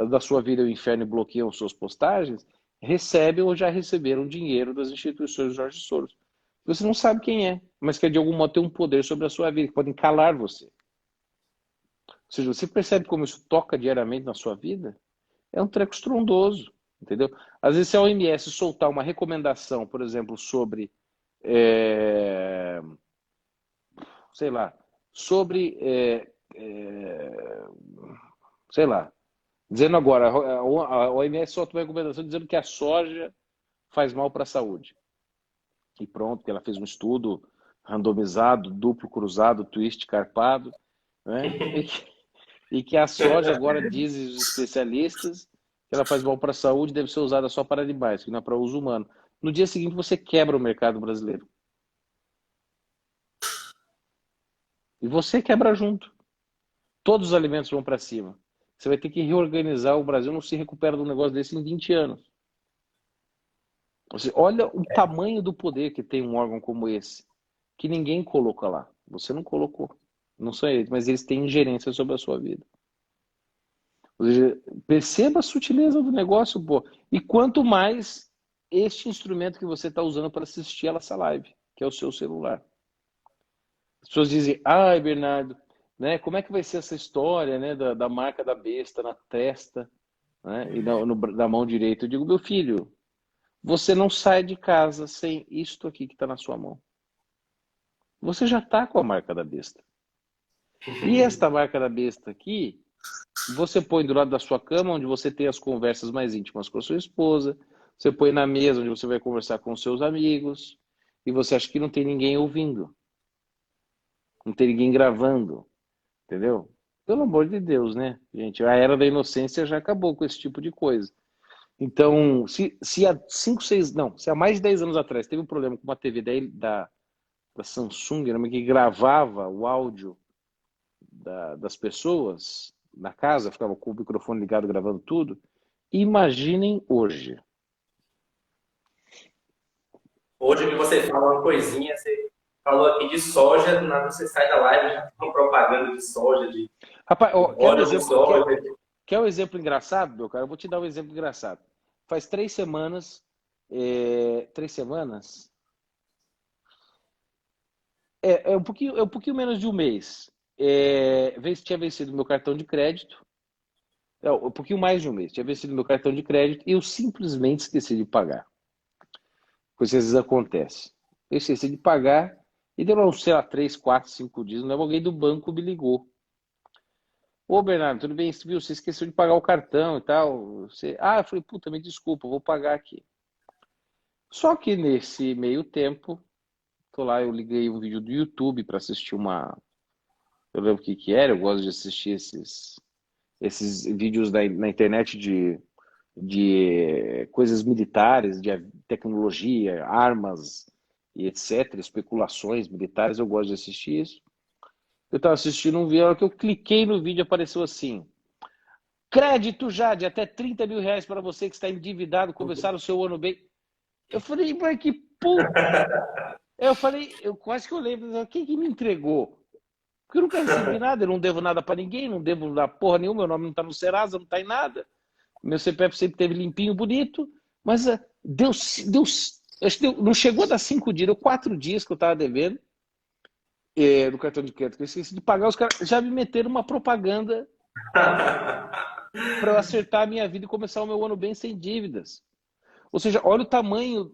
da sua vida o inferno e bloqueiam suas postagens, recebem ou já receberam dinheiro das instituições do Jorge Soros. Você não sabe quem é, mas que de algum modo tem um poder sobre a sua vida, que podem calar você. Ou seja, você percebe como isso toca diariamente na sua vida? É um treco estrondoso, entendeu? Às vezes, se a OMS soltar uma recomendação, por exemplo, sobre, sei lá, sobre, sei lá, dizendo agora, a OMS solta uma recomendação dizendo que a soja faz mal para a saúde. E pronto, que ela fez um estudo randomizado, duplo cruzado, twist carpado, né? E que a soja agora, dizem os especialistas, que ela faz mal para a saúde, deve ser usada só para animais, que não é para uso humano. No dia seguinte você quebra o mercado brasileiro. E você quebra junto. Todos os alimentos vão para cima. Você vai ter que reorganizar. O Brasil não se recupera de um negócio desse em 20 anos. Você olha o tamanho do poder que tem um órgão como esse, que ninguém coloca lá. Você não colocou. Não são eles, mas eles têm ingerência sobre a sua vida. Ou seja, perceba a sutileza do negócio, pô. E quanto mais este instrumento que você está usando para assistir essa live, que é o seu celular. As pessoas dizem, ai, Bernardo, né, como é que vai ser essa história, né, da marca da besta na testa né? E na mão direita eu digo, meu filho, você não sai de casa sem isto aqui que está na sua mão. Você já está com a marca da besta. E esta marca da besta aqui, você põe do lado da sua cama, onde você tem as conversas mais íntimas com a sua esposa. Você põe na mesa, onde você vai conversar com os seus amigos. E você acha que não tem ninguém ouvindo. Não tem ninguém gravando. Entendeu? Pelo amor de Deus, né, gente? A era da inocência já acabou com esse tipo de coisa. Então, se há 5, 6, não, se há mais de 10 anos atrás teve um problema com uma TV da Samsung, né, que gravava o áudio das pessoas na casa, ficava com o microfone ligado gravando tudo, imaginem hoje. Hoje que você fala uma coisinha, você falou aqui de soja, do nada você sai da live já com propaganda de soja, de Rapaz, ó, óleo de soja. quer um exemplo engraçado, meu cara? Eu vou te dar um exemplo engraçado. Faz 3 semanas, 3 semanas? É um pouquinho menos de um mês. Tinha vencido meu cartão de crédito. Um pouquinho mais de um mês. Tinha vencido meu cartão de crédito e eu simplesmente esqueci de pagar. Coisa que às vezes acontece. Eu esqueci de pagar e deu, sei lá, 3, 4, 5 dias. Alguém do banco me ligou. Ô, Bernardo, tudo bem? Viu? Você esqueceu de pagar o cartão e tal. Eu falei, puta, me desculpa, vou pagar aqui. Só que nesse meio tempo, tô lá, eu liguei um vídeo do YouTube para assistir eu lembro o que era, eu gosto de assistir esses vídeos na internet de coisas militares, de tecnologia, armas e etc., especulações militares, eu gosto de assistir isso. Eu estava assistindo um vídeo, a hora que eu cliquei no vídeo apareceu assim: crédito já de até 30 mil reais para você que está endividado, começar o seu ano bem. Eu falei, mas que puta! Eu falei, eu quase que eu lembro, quem que me entregou? Porque eu nunca recebi nada, eu não devo nada para ninguém, não devo dar porra nenhuma, meu nome não está no Serasa, não está em nada. Meu CPF sempre teve limpinho, bonito, mas acho que não chegou a dar 5 dias, deu 4 dias que eu estava devendo no cartão de crédito, que eu esqueci de pagar, os caras já me meteram uma propaganda para eu acertar a minha vida e começar o meu ano bem sem dívidas. Ou seja, olha o tamanho,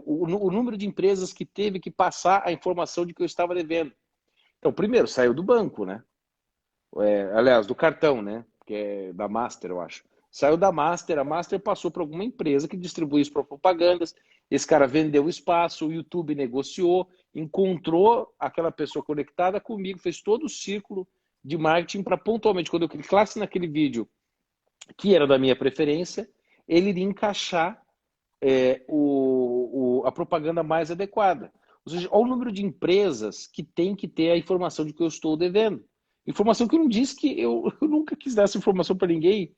o número de empresas que teve que passar a informação de que eu estava devendo. Então, primeiro, saiu do banco, né? Aliás, do cartão, né? Que é da Master, eu acho. Saiu da Master, a Master passou para alguma empresa que distribui isso para propagandas. Esse cara vendeu o espaço, o YouTube negociou, encontrou aquela pessoa conectada comigo, fez todo o círculo de marketing para pontualmente, quando eu clicasse naquele vídeo que era da minha preferência, ele iria encaixar a propaganda mais adequada. Ou seja, olha o número de empresas que tem que ter a informação de que eu estou devendo. Informação que eu não disse que eu nunca quis dar essa informação para ninguém,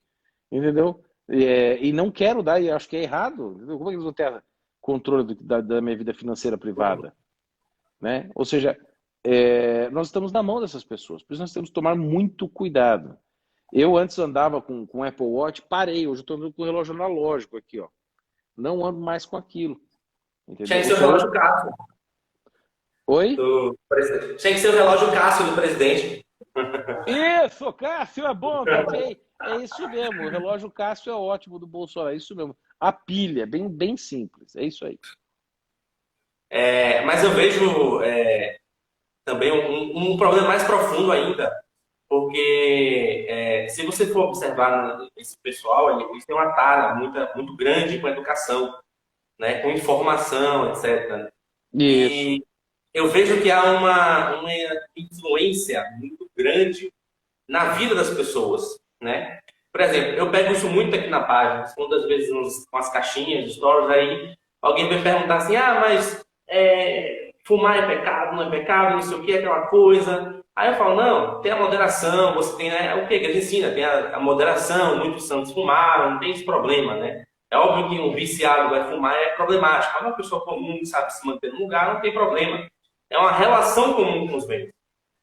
entendeu? E não quero dar, e acho que é errado. Entendeu? Como é que eles vão ter controle da minha vida financeira privada? Né? Ou seja, nós estamos na mão dessas pessoas, por isso nós temos que tomar muito cuidado. Eu antes andava com Apple Watch, parei, hoje eu estou andando com o relógio analógico aqui, ó. Não ando mais com aquilo. Entendeu? Tinha que ser o relógio Cássio. Oi? Tinha que ser o relógio Cássio do presidente. Isso, Cássio é bom também. É isso mesmo, o relógio Cássio é ótimo do Bolsonaro, é isso mesmo. A pilha, bem simples, é isso aí. Mas eu vejo também um problema mais profundo ainda, porque se você for observar esse pessoal, eles têm uma tara muito grande com a educação, né, com informação, etc. Isso. E eu vejo que há uma influência muito grande na vida das pessoas, né? Por exemplo, eu pego isso muito aqui na página, respondo às vezes com as caixinhas de stories, aí alguém vai perguntar assim, mas fumar é pecado, não é pecado, não sei o que, aquela coisa. Aí eu falo, não, tem a moderação, você tem, né, o que eles ensinam, tem a moderação, muitos santos fumaram, não tem esse problema, né? É óbvio que um viciado vai fumar é problemático, mas uma pessoa comum que sabe se manter no lugar não tem problema. É uma relação comum com os bens.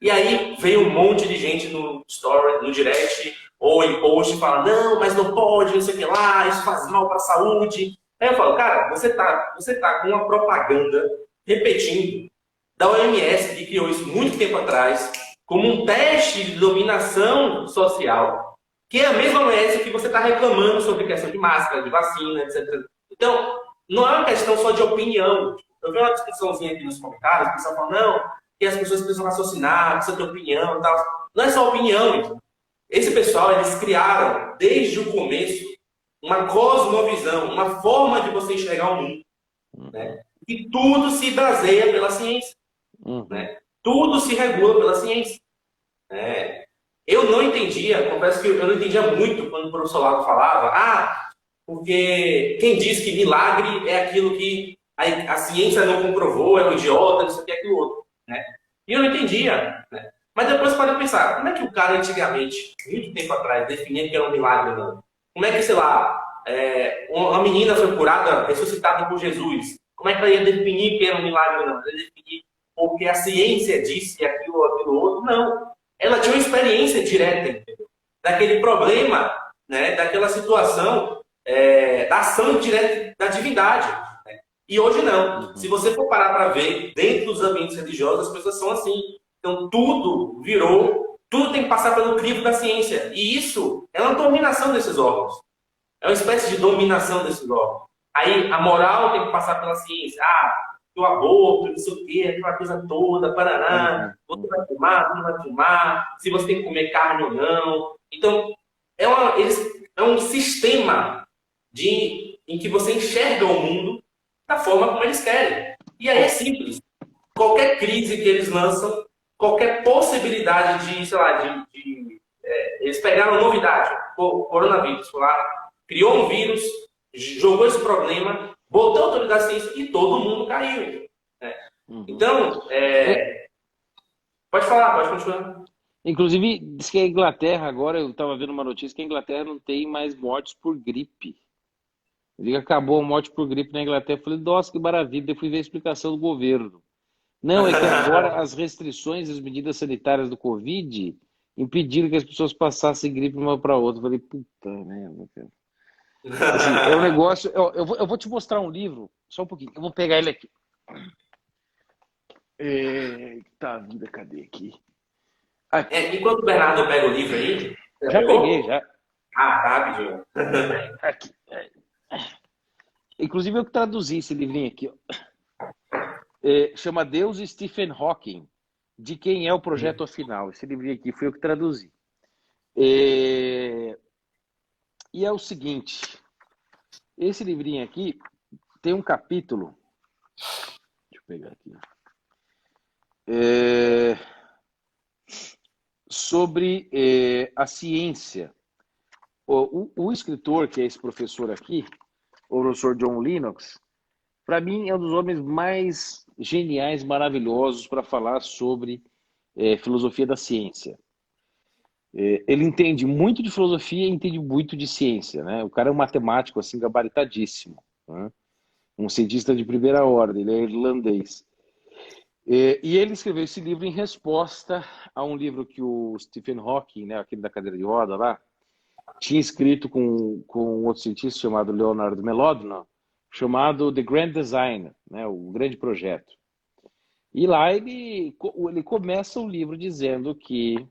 E aí veio um monte de gente no story, no direct, ou em post, fala, não, mas não pode, não sei o que lá, isso faz mal para a saúde. Aí eu falo, cara, você tá com uma propaganda repetindo da OMS, que criou isso muito tempo atrás, como um teste de dominação social, que é a mesma OMS que você está reclamando sobre questão de máscara, de vacina, etc. Então, não é uma questão só de opinião. Eu vi uma discussãozinha aqui nos comentários, o pessoal falando, não, que as pessoas precisam raciocinar, precisam ter opinião e tal. Não é só opinião, então. Esse pessoal, eles criaram, desde o começo, uma cosmovisão, uma forma de você enxergar o mundo, né? E tudo se baseia pela ciência, né? Tudo se regula pela ciência. Né? Eu não entendia, confesso que eu não entendia muito quando o professor Lago falava, porque quem diz que milagre é aquilo que a ciência não comprovou, é um idiota, isso aqui, aquilo outro. Né? E eu não entendia. Né? Mas depois para pensar, como é que o cara antigamente, muito tempo atrás, definia que era um milagre ou não? Como é que, sei lá, uma menina foi curada, ressuscitada por Jesus? Como é que ela ia definir que era um milagre ou não? Ela ia definir porque a ciência disse aquilo ou aquilo outro? Não. Ela tinha uma experiência direta, entendeu? Daquele problema, né, daquela situação, da ação direta da divindade. Né? E hoje não. Se você for parar para ver, dentro dos ambientes religiosos, as pessoas são assim. Então tudo virou, tudo tem que passar pelo crivo da ciência. E isso é uma dominação desses órgãos. É uma espécie de dominação desses órgãos. Aí a moral tem que passar pela ciência. O aborto, não sei o quê, aquela coisa toda, paraná, você vai fumar, não vai fumar, se você tem que comer carne ou não. Então, é um sistema em que você enxerga o mundo da forma como eles querem. E aí é simples. Qualquer crise que eles lançam, qualquer possibilidade de, sei lá, eles pegaram novidade, o coronavírus, foi lá, criou um vírus, jogou esse problema, botou a autoridade da ciência e todo mundo caiu. Né? Então, pode falar, pode continuar. Inclusive, diz que a Inglaterra, agora eu estava vendo uma notícia que a Inglaterra não tem mais mortes por gripe. Ele que acabou a morte por gripe na Inglaterra. Eu falei, nossa, que maravilha. Eu fui ver a explicação do governo. Não, é que agora as restrições, as medidas sanitárias do Covid impediram que as pessoas passassem gripe uma para outra. Eu falei, puta merda, cara. Assim, é um negócio. Eu vou te mostrar um livro, só um pouquinho. Eu vou pegar ele aqui. Tá, vida, cadê aqui? Enquanto o Bernardo pega o livro aí. Já pegou? peguei, já. Tá rapidinho. Aqui. Inclusive eu que traduzi esse livrinho aqui. Ó. Chama Deus e Stephen Hawking. De quem é o projeto final? Esse livrinho aqui foi eu que traduzi. E é o seguinte. Esse livrinho aqui tem um capítulo. Deixa eu pegar aqui. Sobre a ciência. O escritor, que é esse professor aqui, o professor John Lennox, para mim é um dos homens mais geniais, maravilhosos para falar sobre filosofia da ciência. Ele entende muito de filosofia e entende muito de ciência. Né? O cara é um matemático assim, gabaritadíssimo. Né? Um cientista de primeira ordem, ele é irlandês. E ele escreveu esse livro em resposta a um livro que o Stephen Hawking, né, aquele da cadeira de roda lá, tinha escrito com outro cientista chamado Leonard Mlodinow, chamado The Grand Design, né, o grande projeto. E lá ele começa o livro dizendo que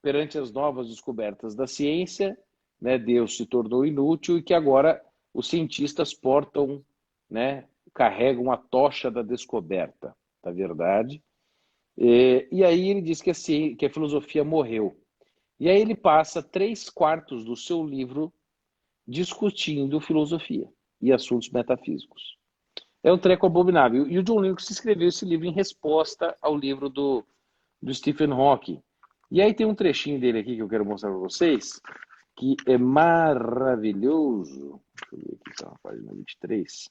perante as novas descobertas da ciência, né, Deus se tornou inútil e que agora os cientistas portam, né, carregam a tocha da descoberta da verdade. E aí ele diz que a filosofia morreu. E aí ele passa 3/4 do seu livro discutindo filosofia e assuntos metafísicos. É um treco abominável. E o John Lennox escreveu esse livro em resposta ao livro do Stephen Hawking. E aí tem um trechinho dele aqui que eu quero mostrar para vocês, que é maravilhoso. Deixa eu ver aqui, tá na página 23.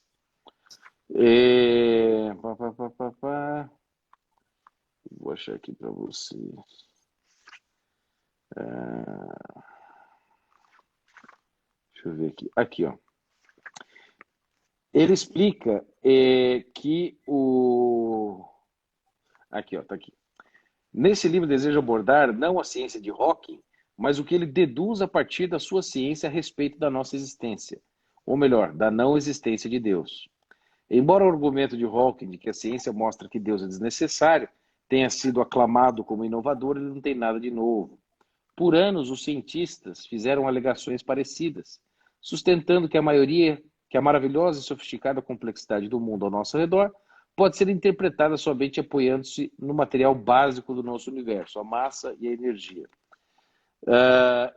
Vou achar aqui para você. Deixa eu ver aqui. Aqui, ó. Ele explica que o... Aqui, ó, tá aqui. Nesse livro deseja abordar não a ciência de Hawking, mas o que ele deduz a partir da sua ciência a respeito da nossa existência. Ou melhor, da não existência de Deus. Embora o argumento de Hawking de que a ciência mostra que Deus é desnecessário tenha sido aclamado como inovador, ele não tem nada de novo. Por anos, os cientistas fizeram alegações parecidas, sustentando que a maravilhosa e sofisticada complexidade do mundo ao nosso redor pode ser interpretada somente apoiando-se no material básico do nosso universo, a massa e a energia.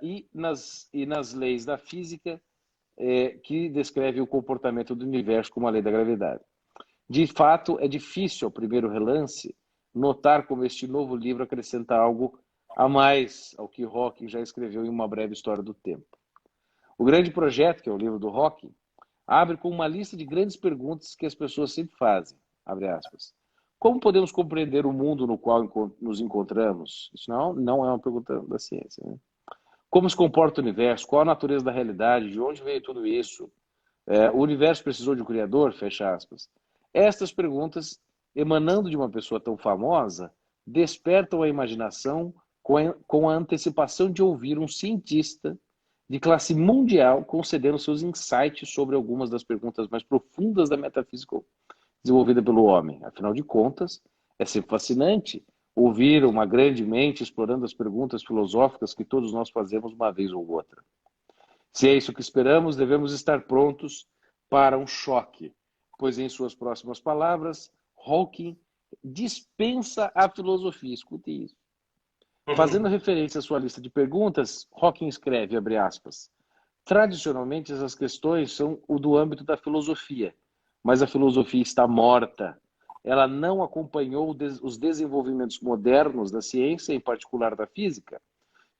E nas leis da física, que descreve o comportamento do universo como a lei da gravidade. De fato, é difícil, ao primeiro relance, notar como este novo livro acrescenta algo a mais ao que Hawking já escreveu em Uma Breve História do Tempo. O grande projeto, que é o livro do Hawking, abre com uma lista de grandes perguntas que as pessoas sempre fazem, abre aspas. Como podemos compreender o mundo no qual nos encontramos? Isso não é uma pergunta da ciência, né? Como se comporta o universo? Qual a natureza da realidade? De onde veio tudo isso? O universo precisou de um criador? Fecha aspas. Estas perguntas, emanando de uma pessoa tão famosa, despertam a imaginação com a antecipação de ouvir um cientista de classe mundial concedendo seus insights sobre algumas das perguntas mais profundas da metafísica desenvolvida pelo homem. Afinal de contas, é sempre fascinante ouvir uma grande mente explorando as perguntas filosóficas que todos nós fazemos uma vez ou outra. Se é isso que esperamos, devemos estar prontos para um choque, pois, em suas próximas palavras, Hawking dispensa a filosofia. Escute isso. Fazendo referência à sua lista de perguntas, Hawking escreve, abre aspas, tradicionalmente essas questões são o do âmbito da filosofia, mas a filosofia está morta. Ela não acompanhou os desenvolvimentos modernos da ciência, em particular da física,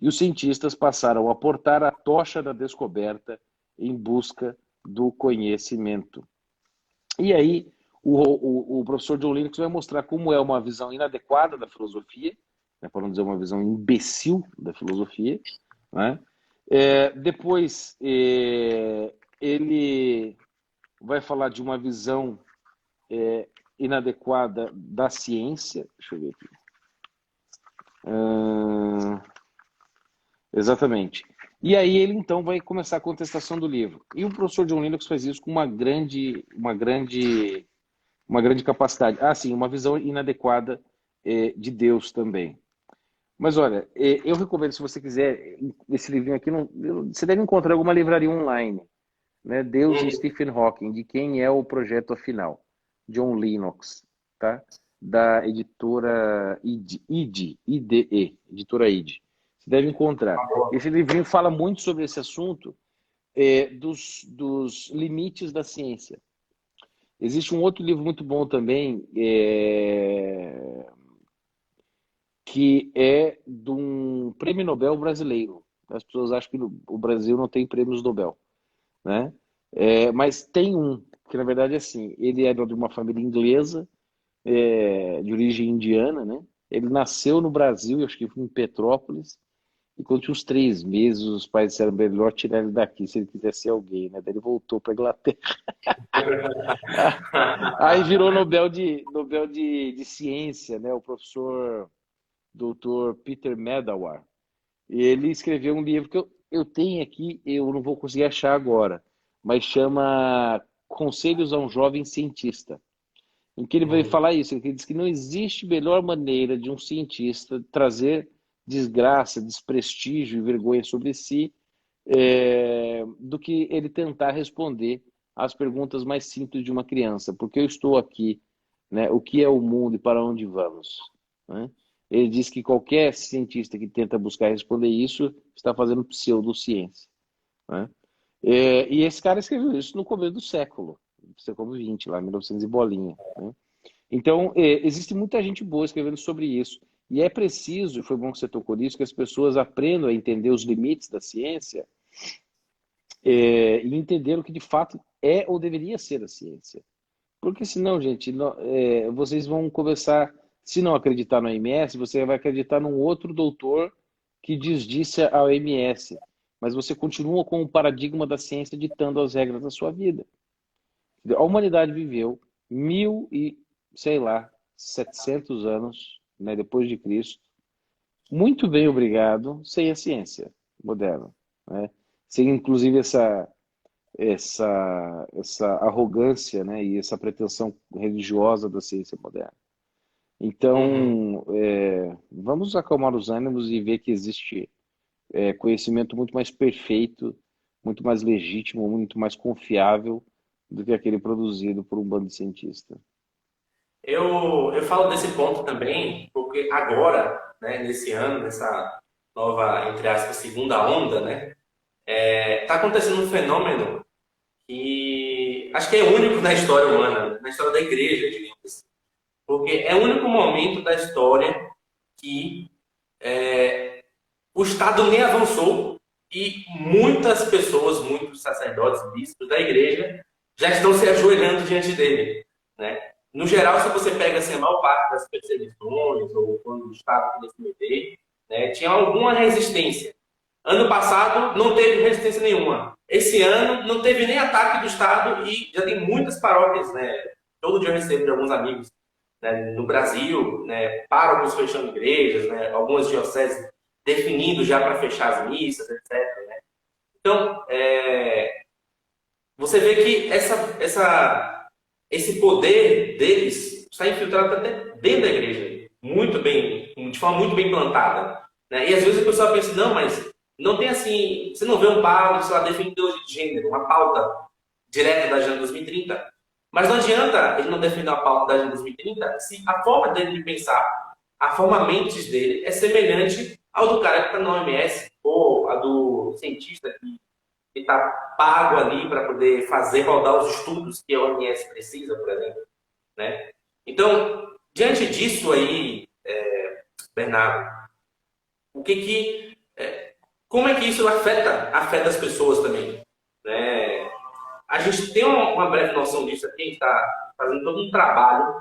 e os cientistas passaram a portar a tocha da descoberta em busca do conhecimento. E aí, o professor John Lennox vai mostrar como é uma visão inadequada da filosofia, né, para não dizer uma visão imbecil da filosofia, né? Depois, ele vai falar de uma visão inadequada da ciência. Deixa eu ver aqui. Exatamente. E aí ele então vai começar a contestação do livro. E o professor John Lennox faz isso com uma grande capacidade. Sim, uma visão inadequada de Deus também. Mas olha, eu recomendo, se você quiser, esse livrinho aqui, você deve encontrar em alguma livraria online, né? Deus e Stephen Hawking, de quem é o projeto afinal, John Lennox, tá? Da editora IDE, editora IDE. Você deve encontrar. Esse livrinho fala muito sobre esse assunto dos limites da ciência. Existe um outro livro muito bom também, que é de um prêmio Nobel brasileiro. As pessoas acham que o Brasil não tem prêmios Nobel, né? Mas tem um, que na verdade é assim, ele é de uma família inglesa, de origem indiana, né? Ele nasceu no Brasil, acho que em Petrópolis, e quando tinha uns 3 meses, os pais disseram melhor tirar ele daqui se ele quiser ser alguém, né? Daí ele voltou para a Inglaterra. Aí virou Nobel de Ciência, né? O professor Dr. Peter Medawar. E ele escreveu um livro que eu tenho aqui, eu não vou conseguir achar agora, mas chama Conselhos a um Jovem Cientista, em que ele vai falar isso. Ele diz que não existe melhor maneira de um cientista trazer desgraça, desprestígio e vergonha sobre si do que ele tentar responder às perguntas mais simples de uma criança. Por que eu estou aqui? Né? O que é o mundo e para onde vamos? Né? Ele diz que qualquer cientista que tenta buscar responder isso está fazendo pseudociência. Né? E esse cara escreveu isso no começo do século XX, lá 1900 e bolinha. Né? Então, existe muita gente boa escrevendo sobre isso. E é preciso, e foi bom que você tocou nisso, que as pessoas aprendam a entender os limites da ciência e entender o que de fato é ou deveria ser a ciência. Porque senão, gente, vocês vão começar, se não acreditar no OMS, você vai acreditar num outro doutor que disse a OMS. Mas você continua com o paradigma da ciência ditando as regras da sua vida. A humanidade viveu 1.700 anos, né, depois de Cristo, muito bem, obrigado, sem a ciência moderna, né? Sem inclusive essa arrogância, né, e essa pretensão religiosa da ciência moderna. Então, vamos acalmar os ânimos e ver que existe conhecimento muito mais perfeito, muito mais legítimo, muito mais confiável do que aquele produzido por um bando de cientistas. Eu falo desse ponto também, porque agora, né, nesse ano, nessa nova, entre aspas, segunda onda, né, tá acontecendo um fenômeno que acho que é único na história humana, na história da igreja, digamos assim. Porque é o único momento da história que o Estado nem avançou e muitas pessoas, muitos sacerdotes, bispos da igreja já estão se ajoelhando diante dele, né? No geral, se você pega assim, a maior parte das perseguições ou quando o Estado queria se meter, né, tinha alguma resistência. Ano passado não teve resistência nenhuma. Esse ano não teve nem ataque do Estado e já tem muitas paróquias, né? Todo dia eu recebo de alguns amigos, né, no Brasil, né, párocos fechando igrejas, né, algumas dioceses definindo já para fechar as missas, etc. Né? Então, você vê que esse poder deles está infiltrado até dentro da igreja, muito bem, de forma muito bem plantada. Né? E às vezes a pessoa pensa, não, mas não tem assim, você não vê um Paulo, sei lá, defendendo de gênero, uma pauta direta da Agenda 2030. Mas não adianta ele não defender a pauta da Agenda 2030 se a forma dele de pensar, a forma mentes dele é semelhante ao do cara que está na OMS ou a do cientista que está pago ali para poder fazer rodar os estudos que a OMS precisa, por exemplo. Né? Então, diante disso aí, Bernardo, o que que, como é que isso afeta as pessoas também? Né? A gente tem uma breve noção disso aqui, a gente está fazendo todo um trabalho,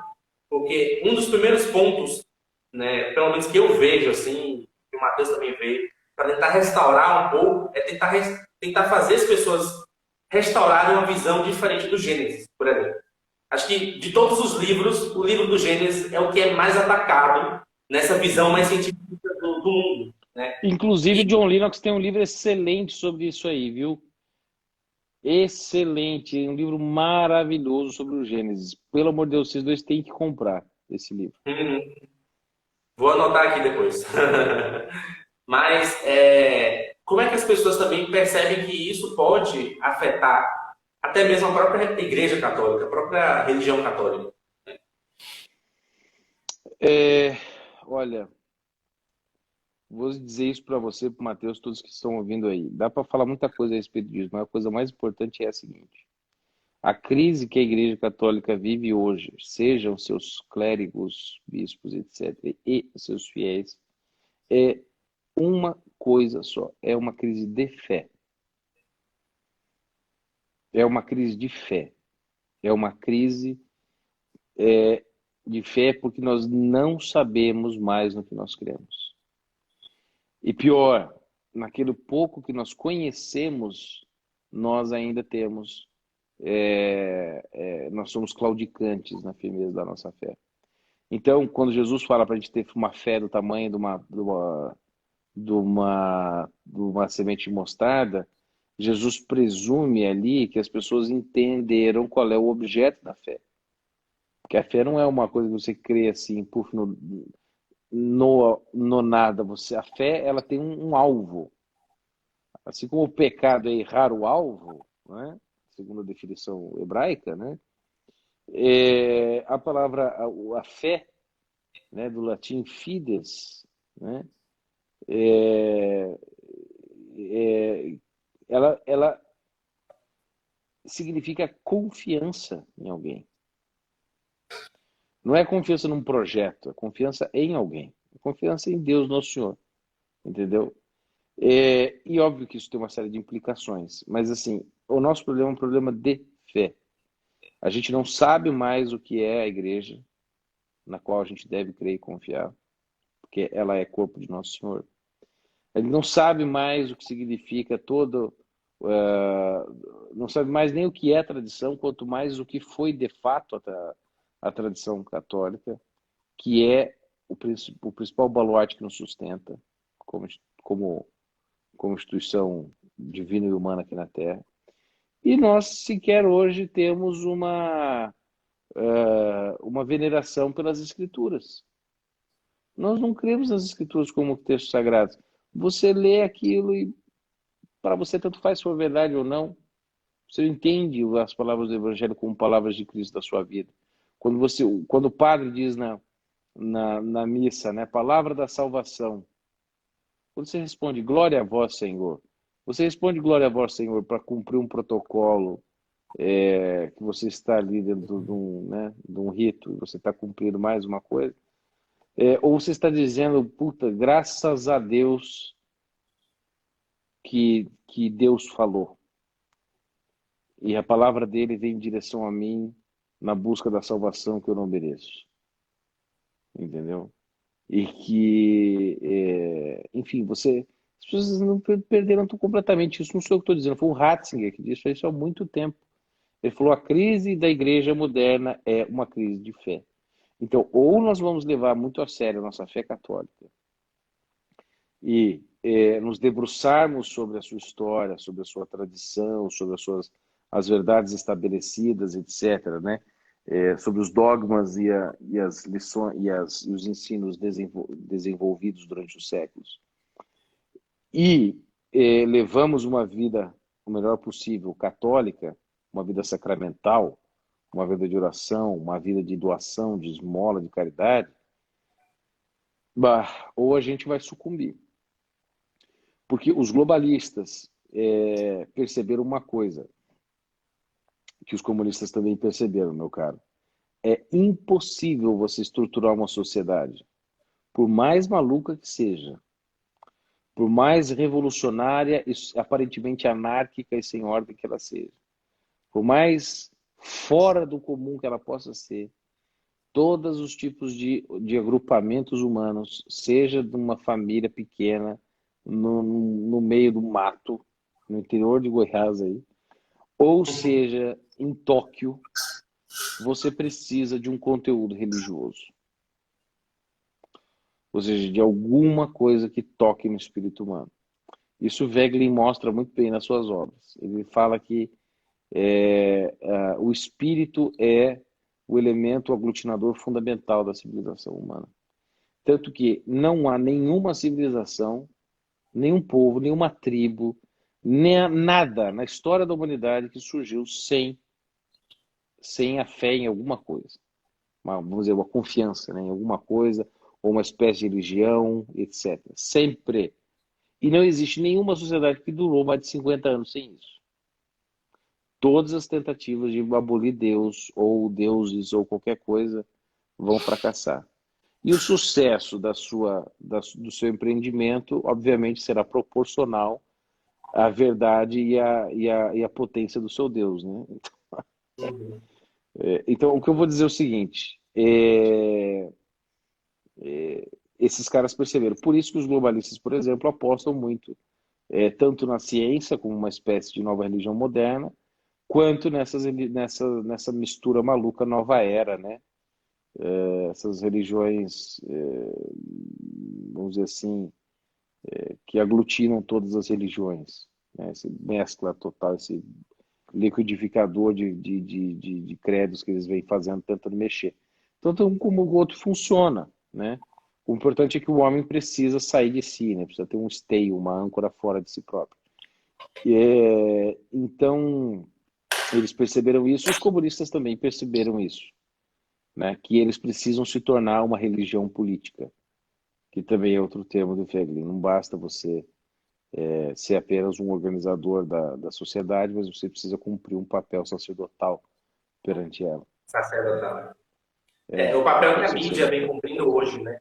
porque um dos primeiros pontos, né, pelo menos que eu vejo, assim, que o Matheus também vê, para tentar restaurar um pouco, é tentar fazer as pessoas restaurarem uma visão diferente do Gênesis, por exemplo. Acho que de todos os livros, o livro do Gênesis é o que é mais atacado nessa visão mais científica do mundo. Né? Inclusive, E, John Lennox tem um livro excelente sobre isso aí, viu? Excelente, um livro maravilhoso sobre o Gênesis. Pelo amor de Deus, vocês dois têm que comprar esse livro. vou anotar aqui depois. Mas como é que as pessoas também percebem que isso pode afetar até mesmo a própria Igreja Católica, a própria religião católica? Olha, vou dizer isso para você, para o Matheus, todos que estão ouvindo aí. Dá para falar muita coisa a respeito disso, mas a coisa mais importante é a seguinte: a crise que a Igreja Católica vive hoje, sejam seus clérigos, bispos, etc., e seus fiéis, é uma coisa só: é uma crise de fé. É uma crise de fé. É uma crise de fé porque nós não sabemos mais no que nós cremos. E pior, naquele pouco que nós conhecemos, nós ainda temos, nós somos claudicantes na firmeza da nossa fé. Então, quando Jesus fala para a gente ter uma fé do tamanho de uma semente de mostarda, Jesus presume ali que as pessoas entenderam qual é o objeto da fé. Porque a fé não é uma coisa que você crê assim, puf, no nada. A fé, ela tem um alvo. Assim como o pecado é errar o alvo, né? Segundo a definição hebraica, né? A palavra, a fé, né, do latim fides, né? Ela significa confiança em alguém. Não é confiança num projeto, é confiança em alguém. É confiança em Deus, nosso Senhor. Entendeu? E óbvio que isso tem uma série de implicações. Mas, assim, o nosso problema é um problema de fé. A gente não sabe mais o que é a igreja, na qual a gente deve crer e confiar, porque ela é corpo de nosso Senhor. Ele não sabe mais o que significa não sabe mais nem o que é tradição, quanto mais o que foi de fato a tradição católica, que é o principal baluarte que nos sustenta como instituição divina e humana aqui na Terra. E nós sequer hoje temos uma veneração pelas Escrituras. Nós não cremos nas Escrituras como textos sagrados. você lê aquilo e para você tanto faz se for verdade ou não. Você entende as palavras do Evangelho como palavras de Cristo da sua vida. Quando o padre diz na missa, né, palavra da salvação, quando você responde glória a vós, Senhor, você responde glória a vós, Senhor, para cumprir um protocolo, que você está ali dentro de um rito, e você está cumprindo mais uma coisa, ou você está dizendo, puta, graças a Deus que Deus falou. E a palavra dele vem em direção a mim na busca da salvação que eu não mereço. Entendeu? E que, enfim, as pessoas não perderam completamente isso. Não sou eu que estou dizendo, foi o Ratzinger que disse isso há muito tempo. Ele falou: a crise da igreja moderna é uma crise de fé. Então, ou nós vamos levar muito a sério a nossa fé católica e nos debruçarmos sobre a sua história, sobre a sua tradição, sobre as verdades estabelecidas, etc., né? Sobre os dogmas e as lições e os ensinos desenvolvidos durante os séculos. E levamos uma vida o melhor possível católica, uma vida sacramental, uma vida de oração, uma vida de doação, de esmola, de caridade, ou a gente vai sucumbir. Porque os globalistas perceberam uma coisa, que os comunistas também perceberam, meu caro. É impossível você estruturar uma sociedade, por mais maluca que seja, por mais revolucionária e aparentemente anárquica e sem ordem que ela seja, por mais fora do comum que ela possa ser, todos os tipos de agrupamentos humanos, seja de uma família pequena, no meio do mato, no interior de Goiás aí, ou seja, em Tóquio, você precisa de um conteúdo religioso. Ou seja, de alguma coisa que toque no espírito humano. Isso Wegelin mostra muito bem nas suas obras. Ele fala que o espírito é o elemento aglutinador fundamental da civilização humana. Tanto que não há nenhuma civilização, nenhum povo, nenhuma tribo, nem nada na história da humanidade que surgiu sem a fé em alguma coisa. Vamos dizer, uma confiança, né, em alguma coisa, ou uma espécie de religião, etc. Sempre. E não existe nenhuma sociedade que durou mais de 50 anos sem isso. Todas as tentativas de abolir Deus, ou deuses, ou qualquer coisa, vão fracassar. E o sucesso do seu empreendimento, obviamente, será proporcional à verdade e à potência do seu Deus, né? Então, o que eu vou dizer é o seguinte: esses caras perceberam. Por isso que os globalistas, por exemplo, apostam muito, tanto na ciência, como uma espécie de nova religião moderna, quanto nessa mistura maluca nova era, né? Essas religiões, vamos dizer assim, que aglutinam todas as religiões, né? Essa mescla total, esse liquidificador de credos que eles vêm fazendo, tentando mexer. Tanto um como o outro funciona, né? O importante é que o homem precisa sair de si, né? Precisa ter um esteio, uma âncora fora de si próprio. Então, eles perceberam isso, e os comunistas também perceberam isso, né? Que eles precisam se tornar uma religião política, que também é outro termo do Wegelin. Não basta você ser apenas um organizador da sociedade, mas você precisa cumprir um papel sacerdotal perante ela. Sacerdotal. O papel que a mídia vem cumprindo hoje, né?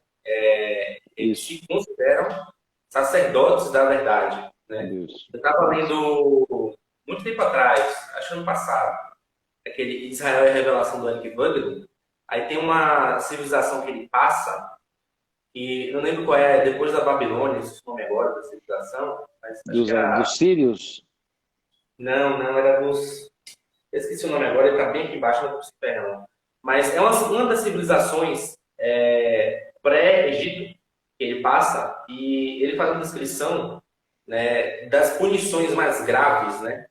Eles Isso. se consideram sacerdotes da verdade, né? Isso. Eu estava lendo muito tempo atrás, acho que ano passado, aquele Israel e a Revelação do Eric Wagner. Aí tem uma civilização que ele passa, e não lembro qual é, depois da Babilônia, esse nome agora da civilização, mas acho que era... Dos sírios? Não, era dos... Eu esqueci o nome agora, ele está bem aqui embaixo, não consigo pegar não. Mas é uma das civilizações pré-Egito que ele passa, e ele faz uma descrição, né, das punições mais graves, né?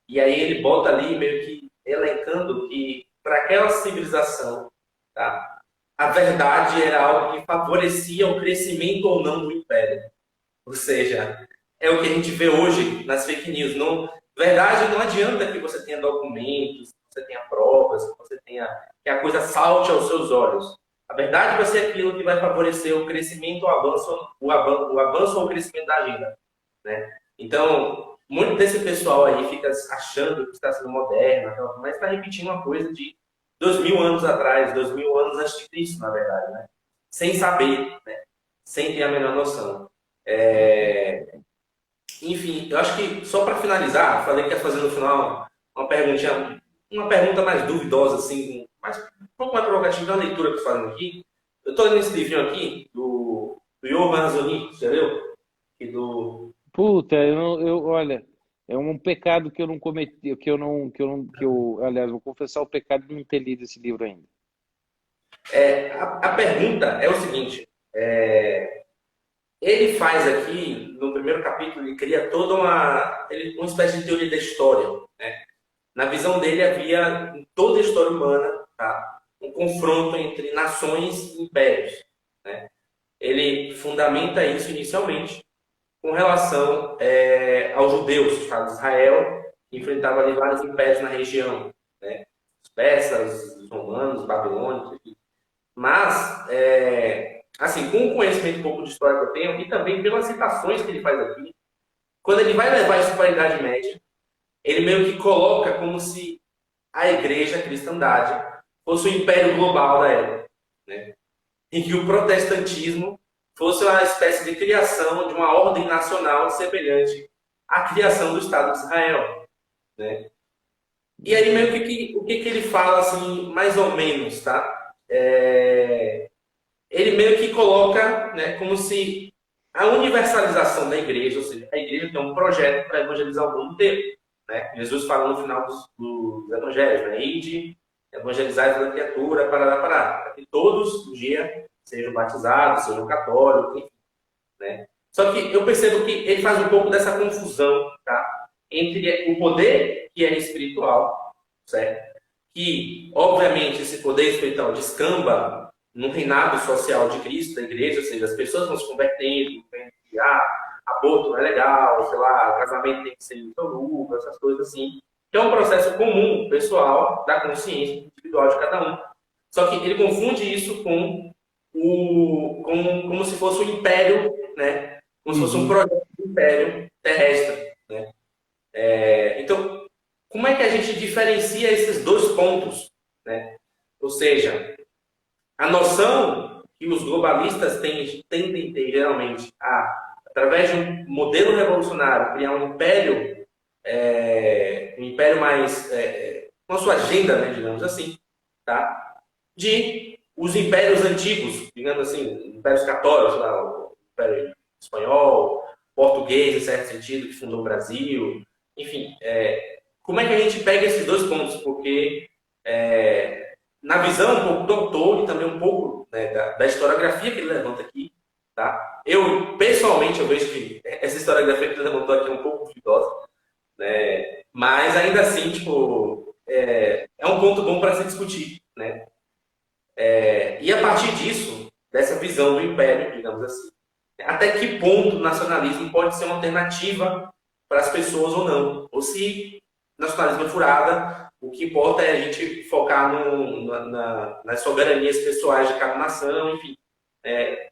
E aí ele bota ali meio que elencando que para aquela civilização, tá, a verdade era algo que favorecia o crescimento ou não do império. Ou seja, é o que a gente vê hoje nas fake news. Não, verdade, não adianta que você tenha documentos, que você tenha provas, que você tenha que a coisa salte aos seus olhos. A verdade vai ser aquilo que vai favorecer o crescimento, o avanço ou o crescimento da agenda, né? Então, muito desse pessoal aí fica achando que está sendo moderno, mas está repetindo uma coisa de 2000 anos atrás, 2000 anos antes de Cristo, na verdade, né? Sem saber, né? Sem ter a menor noção. Enfim, eu acho que só para finalizar, falei que ia fazer no final uma perguntinha, uma pergunta mais duvidosa, assim, um pouco mais provocativa da leitura que eu fazendo aqui. Eu estou lendo esse livrinho aqui do Johan Zoni, já leu? E do Puta, olha, é um pecado que eu não cometi, aliás, vou confessar o pecado de não ter lido esse livro ainda. a pergunta é o seguinte: ele faz aqui, no primeiro capítulo, ele cria toda uma espécie de teoria da história. Né? Na visão dele, havia em toda a história humana, tá, um confronto entre nações e impérios. Né? Ele fundamenta isso inicialmente com relação aos judeus, o Estado de Israel, que enfrentava ali vários impérios na região. Né? Os persas, os romanos, os babilônicos, enfim. Mas, assim, com o conhecimento um pouco de história que eu tenho, e também pelas citações que ele faz aqui, quando ele vai levar isso para a Idade Média, ele meio que coloca como se a igreja, a cristandade, fosse o império global da época. Né? Em que o protestantismo fosse uma espécie de criação de uma ordem nacional semelhante à criação do Estado de Israel. Né? E aí, meio que o que ele fala, assim, mais ou menos, tá? Ele meio que coloca, né, como se a universalização da igreja, ou seja, a igreja tem um projeto para evangelizar o mundo inteiro. Né? Jesus fala no final dos evangelhos, né? Ide, evangelizar toda criatura, para que todos um dia sejam batizados, sejam católicos, enfim. Né? Só que eu percebo que ele faz um pouco dessa confusão, tá? Entre o poder que é espiritual, certo? Que, obviamente, esse poder espiritual descamba no reinado social de Cristo, da igreja, ou seja, as pessoas vão se convertendo, vendo que aborto não é legal, sei lá, casamento tem que ser insoluto, essas coisas assim. Que é um processo comum, pessoal, da consciência individual de cada um. Só que ele confunde isso como se fosse um império, né? Como se fosse um projeto de império terrestre. Né? Então, como é que a gente diferencia esses dois pontos? Né? Ou seja, a noção que os globalistas tendem a ter, geralmente, através de um modelo revolucionário, criar um império mais, com a sua agenda, né, digamos assim, tá? De os impérios antigos, digamos assim, impérios católicos, lá, o Império Espanhol, português, em certo sentido, que fundou o Brasil, enfim, como é que a gente pega esses dois pontos? Porque na visão um pouco do autor e também um pouco, né, da historiografia que ele levanta aqui, tá? Eu, pessoalmente, eu vejo que essa historiografia que ele levantou aqui é um pouco duvidosa, né? Mas ainda assim, tipo, é um ponto bom para se discutir, né? E a partir disso, dessa visão do império, digamos assim, até que ponto o nacionalismo pode ser uma alternativa para as pessoas ou não? Ou se nacionalismo é furada, o que importa é a gente focar nas soberanias pessoais de cada nação, enfim.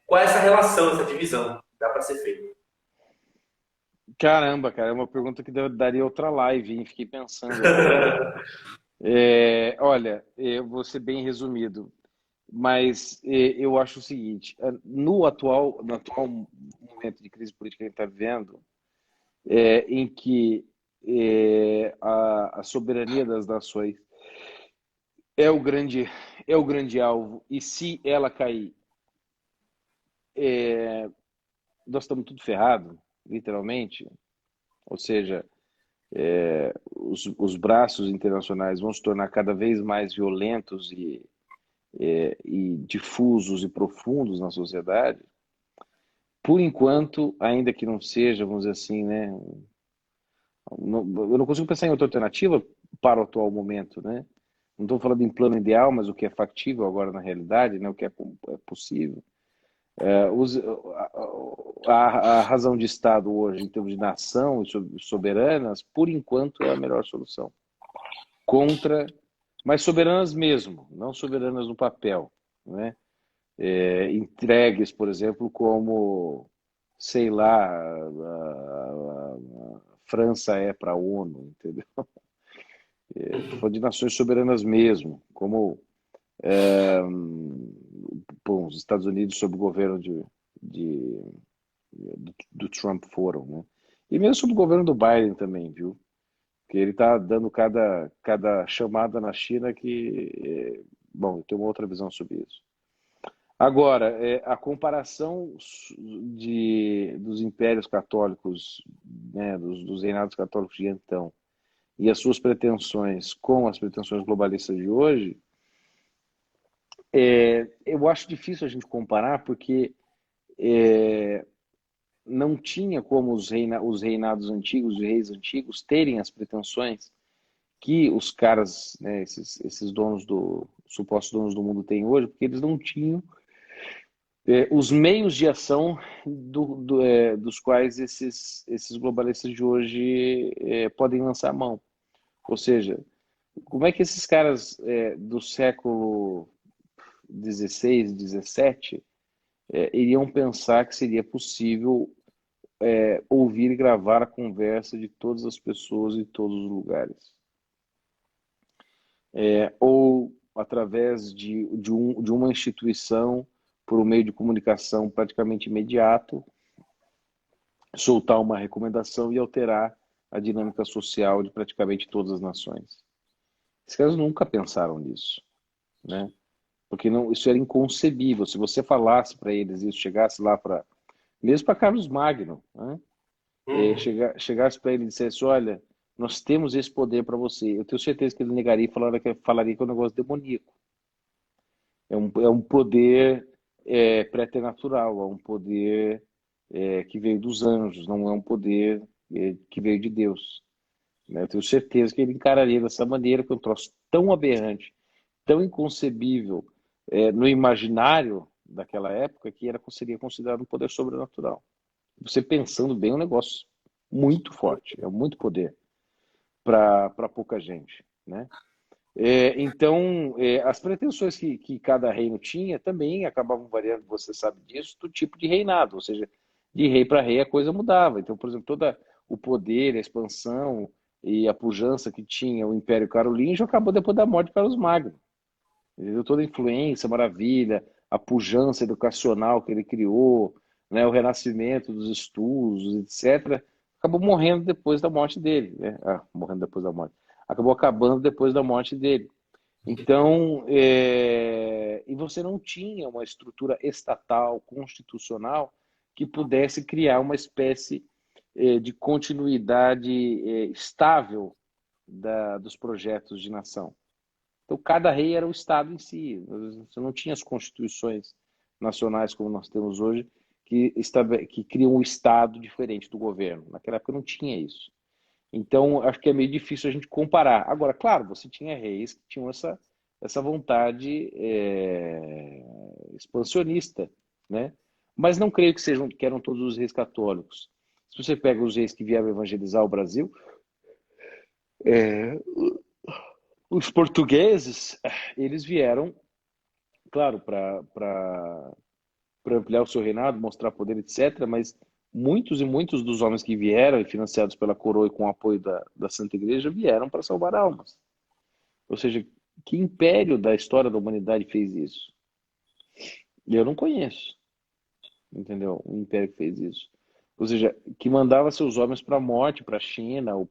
Qual é essa relação, essa divisão que dá para ser feita? Caramba, cara, é uma pergunta que daria outra live, hein? Fiquei pensando agora. Olha, eu vou ser bem resumido, mas eu acho o seguinte: no atual momento de crise política que a gente está vivendo, em que a soberania das nações é o grande alvo, e se ela cair, nós estamos tudo ferrado, literalmente. Ou seja, os braços internacionais vão se tornar cada vez mais violentos e difusos e profundos na sociedade. Por enquanto, ainda que não seja, vamos dizer assim, né? Eu não consigo pensar em outra alternativa para o atual momento, né? Não estou falando em plano ideal, mas o que é factível agora na realidade, né? O que é possível. a razão de Estado hoje, em termos de nação e soberanas, por enquanto é a melhor solução. Contra, mas soberanas mesmo, não soberanas no papel, né? Entregues, por exemplo, como, sei lá, a França é para a ONU, entendeu? Estou falando de nações soberanas mesmo, como os Estados Unidos sob o governo de, do Trump foram, né? E mesmo sob o governo do Biden também, viu? Porque ele está dando cada chamada na China que, bom, eu tenho uma outra visão sobre isso. Agora, a comparação dos impérios católicos, né, dos reinados católicos de então, e as suas pretensões com as pretensões globalistas de hoje, eu acho difícil a gente comparar, porque não tinha como os reinados antigos, os reis antigos, terem as pretensões que os caras, né, esses donos supostos donos do mundo têm hoje, porque eles não tinham os meios de ação dos quais esses globalistas de hoje podem lançar a mão. Ou seja, como é que esses caras do século XVI, XVII iriam pensar que seria possível ouvir e gravar a conversa de todas as pessoas em todos os lugares? Ou através de uma instituição, por um meio de comunicação praticamente imediato, soltar uma recomendação e alterar a dinâmica social de praticamente todas as nações. Esses caras nunca pensaram nisso, né? Porque não, isso era inconcebível. Se você falasse para eles isso, chegasse lá para... Mesmo para Carlos Magno, né? Chegasse para ele e dissesse, olha, nós temos esse poder para você. Eu tenho certeza que ele negaria e falaria que é um negócio demoníaco. É um poder preternatural, é um poder que veio dos anjos, não é um poder que veio de Deus. Né? Eu tenho certeza que ele encararia dessa maneira, que é um troço tão aberrante, tão inconcebível no imaginário daquela época, que seria considerado um poder sobrenatural. Você pensando bem, é um negócio muito forte, é muito poder para pouca gente, né? Então, as pretensões que cada reino tinha também acabavam variando, você sabe disso, do tipo de reinado, ou seja, de rei para rei a coisa mudava. Então, por exemplo, todo o poder, a expansão e a pujança que tinha o Império Carolíngio acabou depois da morte de Carlos Magno. Entendeu? Toda a influência, maravilha, a pujança educacional que ele criou, né, o renascimento dos estudos, etc., acabou morrendo depois da morte dele. Né? Morrendo depois da morte. Acabou acabando depois da morte dele. Então, e você não tinha uma estrutura estatal, constitucional, que pudesse criar uma espécie de continuidade estável dos projetos de nação. Então, cada rei era o Estado em si. Você não tinha as constituições nacionais como nós temos hoje, que criam um Estado diferente do governo. Naquela época não tinha isso. Então, acho que é meio difícil a gente comparar. Agora, claro, você tinha reis que tinham essa vontade expansionista, né? Mas não creio que eram todos os reis católicos. Se você pega os reis que vieram evangelizar o Brasil, os portugueses, eles vieram, claro, para ampliar o seu reinado, mostrar poder, etc., mas muitos e muitos dos homens que vieram, financiados pela coroa e com o apoio da Santa Igreja, vieram para salvar almas. Ou seja, que império da história da humanidade fez isso? Eu não conheço, entendeu? Um império que fez isso. Ou seja, que mandava seus homens para a morte, para a China ou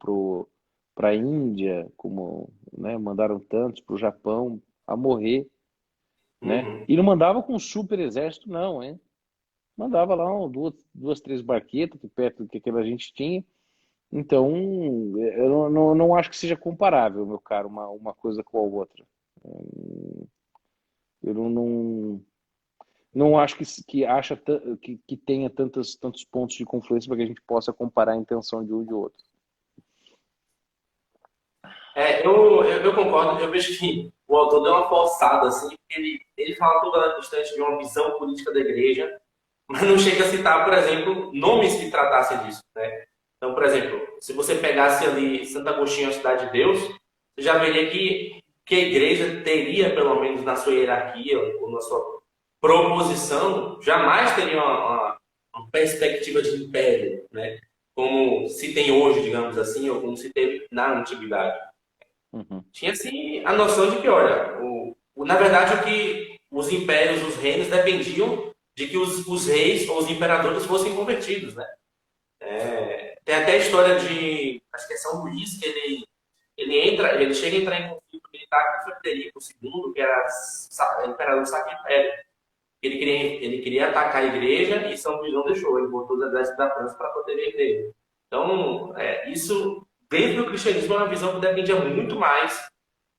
para a Índia, como, né, mandaram tantos, para o Japão, a morrer, né? E não mandava com um super exército, não, hein? Mandava lá duas, três barquetas, que perto do que a gente tinha. Então, eu não acho que seja comparável, meu caro, uma coisa com a outra. Eu não acho que tenha tantos pontos de confluência para que a gente possa comparar a intenção de um e de outro. Eu concordo, eu vejo que o autor deu uma forçada, assim, porque ele fala toda a distante de uma visão política da igreja, mas não chega a citar, por exemplo, nomes que tratassem disso, né? Então, por exemplo, se você pegasse ali Santo Agostinho, a Cidade de Deus, você já veria que a igreja teria, pelo menos na sua hierarquia, ou na sua proposição, jamais teria uma perspectiva de império, né? Como se tem hoje, digamos assim, ou como se teve na antiguidade. Uhum. Tinha assim a noção de que, olha, na verdade, o que os impérios, os reinos dependiam de que os reis ou os imperadores fossem convertidos, né? Tem até a história de, acho que é São Luís, que ele chega a entrar em conflito militar com Frederico II, que era imperador do Sacro Império. Ele queria atacar a igreja e São Luís não deixou. Ele botou os exércitos da França para proteger a igreja. Então, isso, dentro do cristianismo, é uma visão que dependia muito mais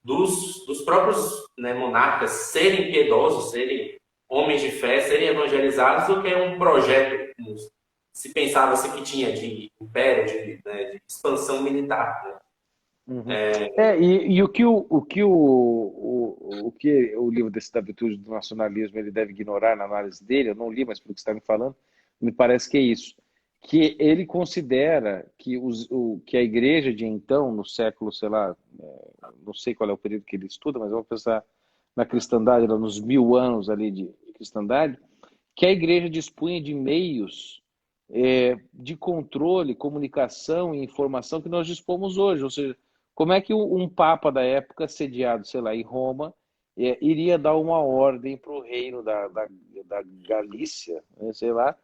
dos próprios, né, monarcas serem piedosos, serem homens de fé, serem evangelizados, do que um projeto que se pensava-se que tinha de império, né, de expansão militar. Né? Uhum. E o livro desse da virtude do nacionalismo ele deve ignorar na análise dele, eu não li, mas pelo que você está me falando, me parece que é isso. Que ele considera que a igreja de então, no século, sei lá, não sei qual é o período que ele estuda, mas vamos pensar na cristandade, lá nos 1000 anos ali de cristandade, que a igreja dispunha de meios de controle, comunicação e informação que nós dispomos hoje. Ou seja, como é que um papa da época, sediado, sei lá, em Roma, iria dar uma ordem para o reino da Galícia, né, sei lá,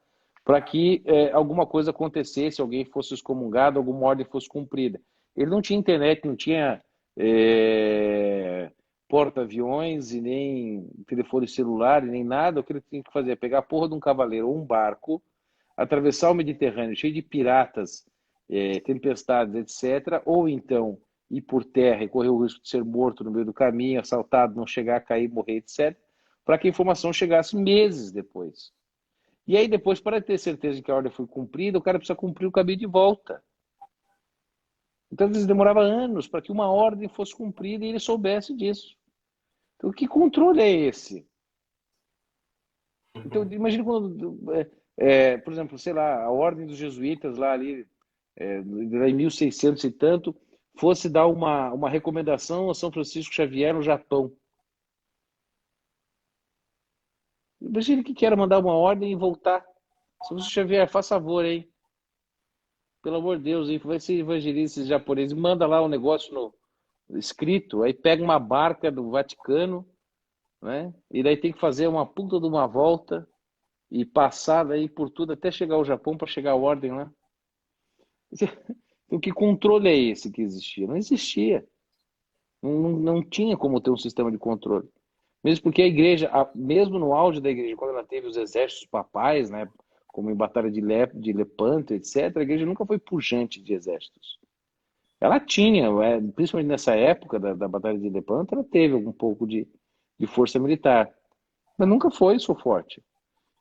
para que alguma coisa acontecesse, alguém fosse excomungado, alguma ordem fosse cumprida. Ele não tinha internet, não tinha porta-aviões e nem telefone celular e nem nada. O que ele tinha que fazer é pegar a porra de um cavaleiro ou um barco, atravessar o Mediterrâneo cheio de piratas, tempestades, etc., ou então ir por terra e correr o risco de ser morto no meio do caminho, assaltado, não chegar a cair, morrer, etc., para que a informação chegasse meses depois. E aí depois, para ter certeza de que a ordem foi cumprida, o cara precisa cumprir o caminho de volta. Então, às vezes, demorava anos para que uma ordem fosse cumprida e ele soubesse disso. Então, que controle é esse? Então, imagina quando, por exemplo, sei lá, a ordem dos jesuítas lá ali, em 1600 e tanto, fosse dar uma recomendação a São Francisco Xavier no Japão. Imagina que era mandar uma ordem e voltar. São Francisco Xavier, faz favor, hein? Pelo amor de Deus, hein? Vai ser evangelista japonês, manda lá o negócio escrito, aí pega uma barca do Vaticano, né? E daí tem que fazer uma puta de uma volta e passar daí por tudo até chegar ao Japão para chegar a ordem lá. Então, que controle é esse que existia? Não existia. Não tinha como ter um sistema de controle. Mesmo porque a igreja, mesmo no auge da igreja, quando ela teve os exércitos papais, né, como em Batalha de Lepanto, etc., a igreja nunca foi pujante de exércitos. Ela tinha, principalmente nessa época da Batalha de Lepanto, ela teve um pouco de força militar. Mas nunca foi isso forte.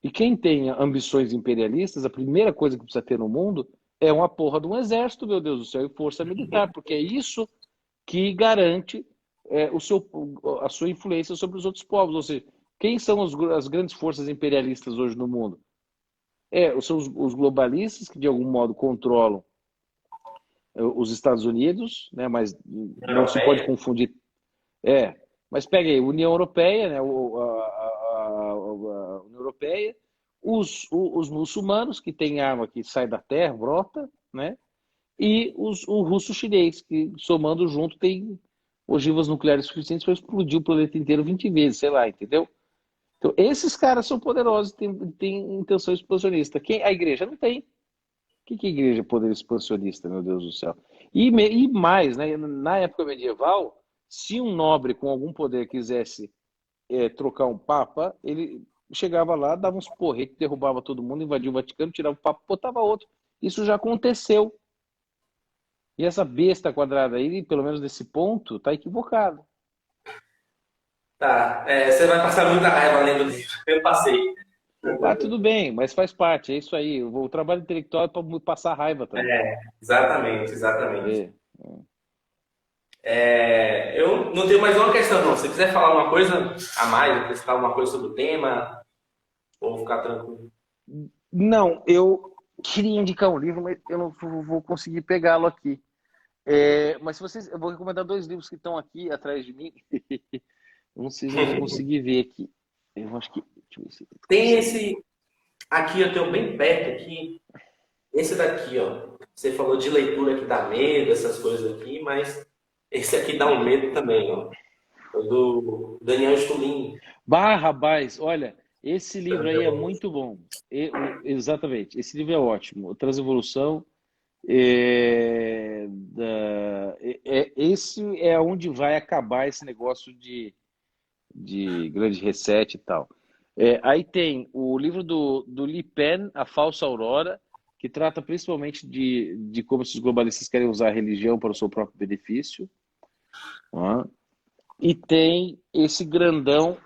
E quem tem ambições imperialistas, a primeira coisa que precisa ter no mundo é uma porra de um exército, meu Deus do céu, e força militar, porque é isso que garante a sua influência sobre os outros povos. Ou seja, quem são as grandes forças imperialistas hoje no mundo? São os globalistas, que de algum modo controlam os Estados Unidos, né, mas não se pode confundir. Mas pega aí, União Europeia, né, a União Europeia, os muçulmanos, que têm arma que sai da terra, brota, né, e o russo-chinês, que somando junto tem ogivas nucleares suficientes para explodir o planeta inteiro 20 vezes, sei lá, entendeu? Então, esses caras são poderosos, têm intenção expansionista. A igreja não tem. O que é igreja poder expansionista, meu Deus do céu? E mais, né? Na época medieval, se um nobre com algum poder quisesse trocar um papa, ele chegava lá, dava uns porretes, derrubava todo mundo, invadia o Vaticano, tirava o papa, botava outro. Isso já aconteceu. E essa besta quadrada aí, pelo menos nesse ponto, está equivocada. Tá, você vai passar muita raiva lendo o livro. Eu passei. Tudo bem, mas faz parte, é isso aí. O trabalho intelectual é para passar raiva também. Exatamente, exatamente. É. Eu não tenho mais uma questão, não. Se você quiser falar uma coisa a mais, acrescentar alguma coisa sobre o tema, ou ficar tranquilo. Não, eu queria indicar um livro, mas eu não vou conseguir pegá-lo aqui. Mas se vocês, eu vou recomendar dois livros que estão aqui atrás de mim. Eu não sei se eu vou conseguir ver aqui. Eu acho que. Deixa eu ver se eu Tem consigo. esse aqui, eu tenho bem perto aqui, esse daqui, ó. Você falou de leitura que dá medo, essas coisas aqui, mas esse aqui dá um medo também, ó. É do Daniel Stulin. Bah, rapaz, olha, esse livro aí é muito bom. Exatamente, esse livro é ótimo. O Transevolução, esse é onde vai acabar esse negócio de grande reset e tal. Aí tem o livro do Le Pen, A Falsa Aurora, que trata principalmente de como esses globalistas querem usar a religião para o seu próprio benefício. Né? E tem esse grandão,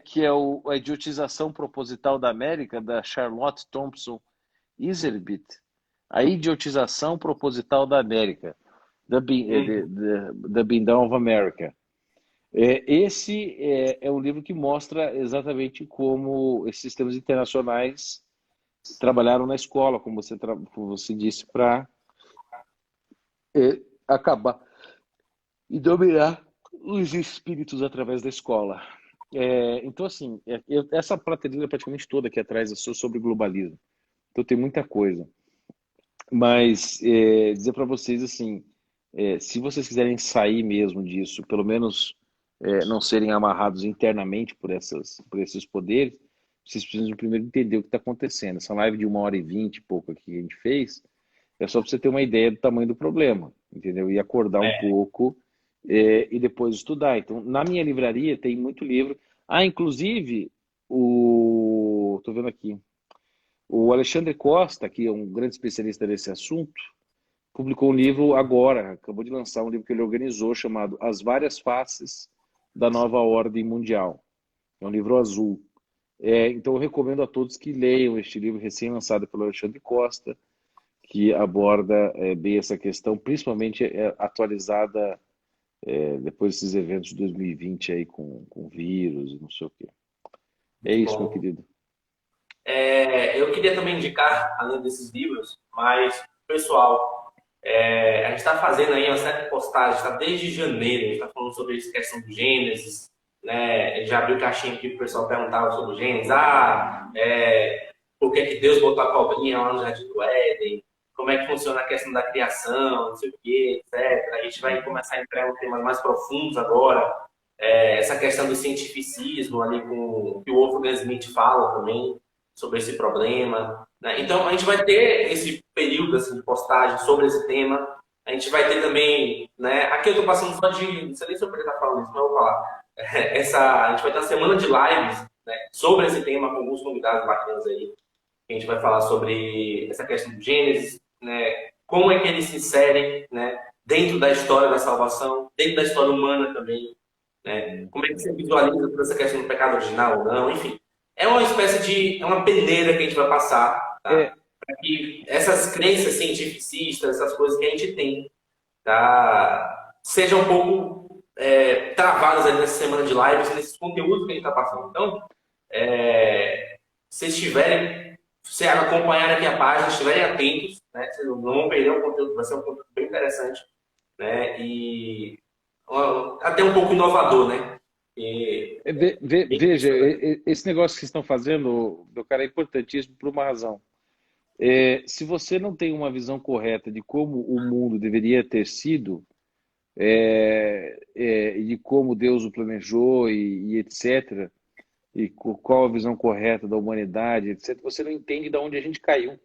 que é a idiotização proposital da América, da Charlotte Thompson Iserbyt. A idiotização proposital da América, Uhum. The Being Down of America. Esse é um livro que mostra exatamente como esses sistemas internacionais trabalharam na escola, como você disse, para acabar e dominar os espíritos através da escola. Então, assim, essa prateleira praticamente toda aqui atrás é sobre globalismo. Então, tem muita coisa. Mas dizer para vocês, assim, se vocês quiserem sair mesmo disso, pelo menos não serem amarrados internamente por esses poderes, vocês precisam primeiro entender o que está acontecendo. Essa live de 1h20 e pouco aqui que a gente fez, é só para você ter uma ideia do tamanho do problema, entendeu? E acordar um pouco e depois estudar. Então, na minha livraria tem muito livro. Ah, inclusive, tô vendo aqui, o Alexandre Costa, que é um grande especialista nesse assunto, publicou um livro agora, acabou de lançar um livro que ele organizou, chamado As Várias Faces da Nova Ordem Mundial. É um livro azul. Então, eu recomendo a todos que leiam este livro recém-lançado pelo Alexandre Costa, que aborda bem essa questão, principalmente atualizada depois desses eventos de 2020 aí com vírus e não sei o quê. É Muito isso, meu bom. querido. Eu queria também indicar, além desses livros, mas, pessoal, a gente está fazendo aí uma série de postagens, está desde janeiro, a gente está falando sobre essa questão do Gênesis, né? Já abriu caixinha aqui para o pessoal perguntar sobre o Gênesis, por que que Deus botou a cobrinha lá no Jardim do Éden, como é que funciona a questão da criação, não sei o quê, etc. A gente vai começar a entrar em temas mais profundos agora, essa questão do cientificismo ali com o que o Wolfgang Smith fala também, sobre esse problema. Né? Então, a gente vai ter esse período assim, de postagem sobre esse tema. A gente vai ter também, né? Aqui eu estou passando só de. Não sei nem sobre ele está falando isso, mas eu vou falar. A gente vai ter uma semana de lives, né, sobre esse tema, com alguns convidados bacanas aí. A gente vai falar sobre essa questão do Gênesis, né? Como é que eles se inserem, né, dentro da história da salvação, dentro da história humana também, né? Como é que você visualiza toda essa questão do pecado original ou não, enfim. É uma espécie de, é uma peneira que a gente vai passar, tá? É, Para que essas crenças cientificistas, essas coisas que a gente tem, tá? Sejam um pouco travadas ali nessa semana de lives, nesses conteúdos que a gente está passando. Então, se estiverem, se acompanharem aqui a página, estiverem atentos, né? Vocês não vão perder o conteúdo, vai ser um conteúdo bem interessante, né? E até um pouco inovador, né? E, veja, esse negócio que vocês estão fazendo, meu cara, é importantíssimo por uma razão. Se você não tem uma visão correta de como o mundo deveria ter sido, e de como Deus o planejou e etc., e qual a visão correta da humanidade, etc., você não entende de onde a gente caiu.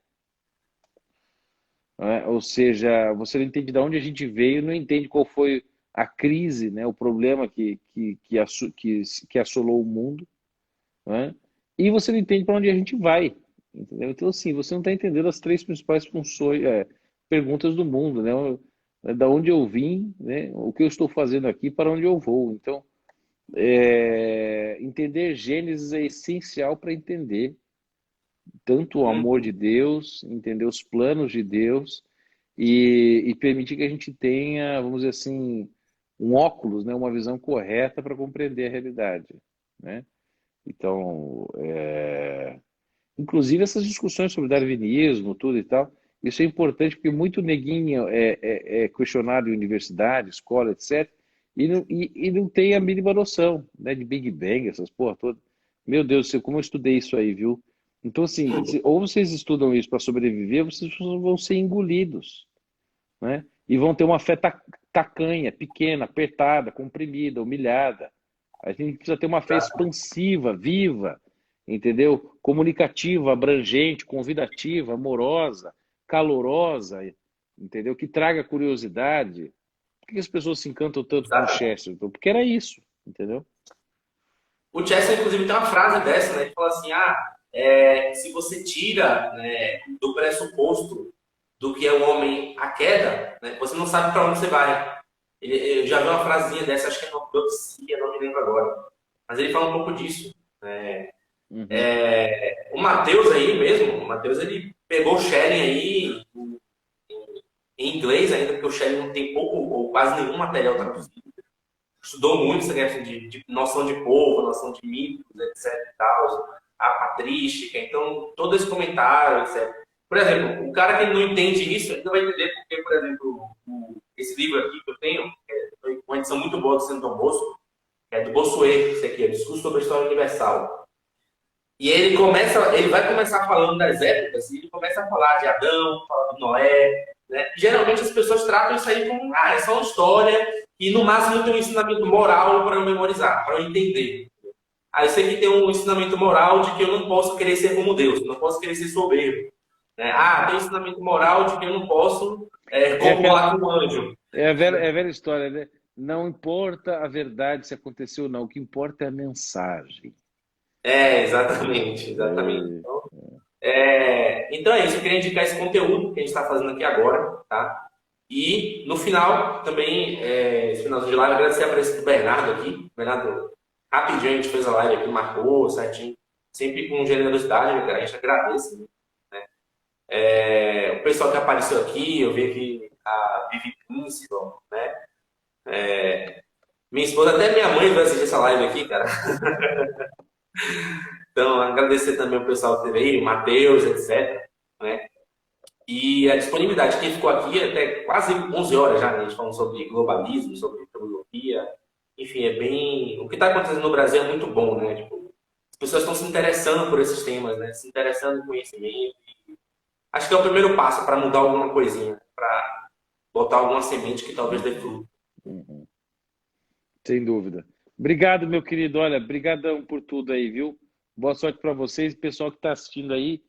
Né? Ou seja, você não entende de onde a gente veio, não entende qual foi a crise, né? O problema que assolou o mundo, né? E você não entende para onde a gente vai. Entendeu? Então, assim, você não está entendendo as três principais funções, perguntas do mundo, né? Da onde eu vim, né? O que eu estou fazendo aqui, para onde eu vou. Então, entender Gênesis é essencial para entender tanto o amor de Deus, entender os planos de Deus e permitir que a gente tenha, vamos dizer assim, um óculos, né? Uma visão correta para compreender a realidade, né? Então, Inclusive essas discussões sobre darwinismo, tudo e tal, isso é importante porque muito neguinho é questionado em universidade, escola, etc., e não tem a mínima noção, né, de Big Bang, essas porra todas. Meu Deus do céu, como eu estudei isso aí, viu? Então, assim, ou vocês estudam isso para sobreviver, ou vocês vão ser engolidos, né? E vão ter uma fé tacanha, pequena, apertada, comprimida, humilhada. A gente precisa ter uma fé expansiva, viva, entendeu? Comunicativa, abrangente, convidativa, amorosa, calorosa, entendeu? Que traga curiosidade. Por que as pessoas se encantam tanto com o Exatamente. Chesterton? Porque era isso, entendeu? O Chester, inclusive, tem uma frase dessa, né? Que fala assim, se você tira, né, do pressuposto do que é o homem a queda, né, você não sabe para onde você vai. Eu já vi uma frasinha dessa, acho que é no Autopsia, não me lembro agora. Mas ele fala um pouco disso. Né? Uhum. O Matheus aí mesmo, o Matheus ele pegou o Sharing aí em inglês ainda, porque o Sharing não tem pouco ou quase nenhum material traduzido. Estudou muito essa questão de noção de povo, noção de mitos, etc. E tal, a patrística, então todo esse comentário, etc. Por exemplo, o cara que não entende isso, ele não vai entender porque, por exemplo, esse livro aqui que eu tenho, que é uma edição muito boa do Centro Dom Bosco, é do Bossuet, esse aqui, é Discurso sobre a História Universal. E ele vai começar falando das épocas, e ele começa a falar de Adão, fala de Noé, né? Geralmente as pessoas tratam isso aí como, é só uma história, e no máximo tem um ensinamento moral para eu memorizar, para eu entender. Aí você que tem um ensinamento moral de que eu não posso querer ser como Deus, não posso querer ser soberbo. Né? Tem um ensinamento moral de que eu não posso É aquela, copular com um anjo. é a velha história, né? Não importa a verdade se aconteceu ou não, o que importa é a mensagem. Exatamente, exatamente. É, Então é isso, eu queria indicar esse conteúdo que a gente está fazendo aqui agora, tá? E no final, também, esse finalzinho de live, agradecer a presença do Bernardo aqui. Bernardo, rapidinho a gente fez a live aqui, marcou certinho, sempre com generosidade, a gente agradece. Né? O pessoal que apareceu aqui, eu vi aqui a Vivi Princeton, né? Minha esposa, até minha mãe vai assistir essa live aqui, cara. Então, agradecer também o pessoal que veio, o Matheus, etc. Né? E a disponibilidade, quem ficou aqui até quase 11 horas já, né? A gente falando sobre globalismo, sobre filosofia, enfim, é bem... O que está acontecendo no Brasil é muito bom, né? Tipo, as pessoas estão se interessando por esses temas, né? Se interessando em conhecimento. Acho que é o primeiro passo para mudar alguma coisinha, para botar alguma semente que talvez dê fruto. uhum, sem dúvida. Obrigado, meu querido. Olha, brigadão por tudo aí, viu? Boa sorte para vocês, pessoal que está assistindo aí.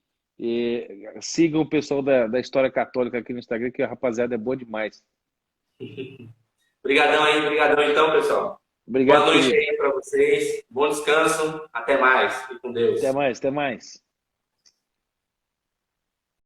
Sigam o pessoal da História Católica aqui no Instagram, que a rapaziada é boa demais. Obrigadão aí, obrigadão então, pessoal. Boa Obrigado, noite querido. aí para vocês, bom descanso, até mais, fique com Até Deus. mais, até mais.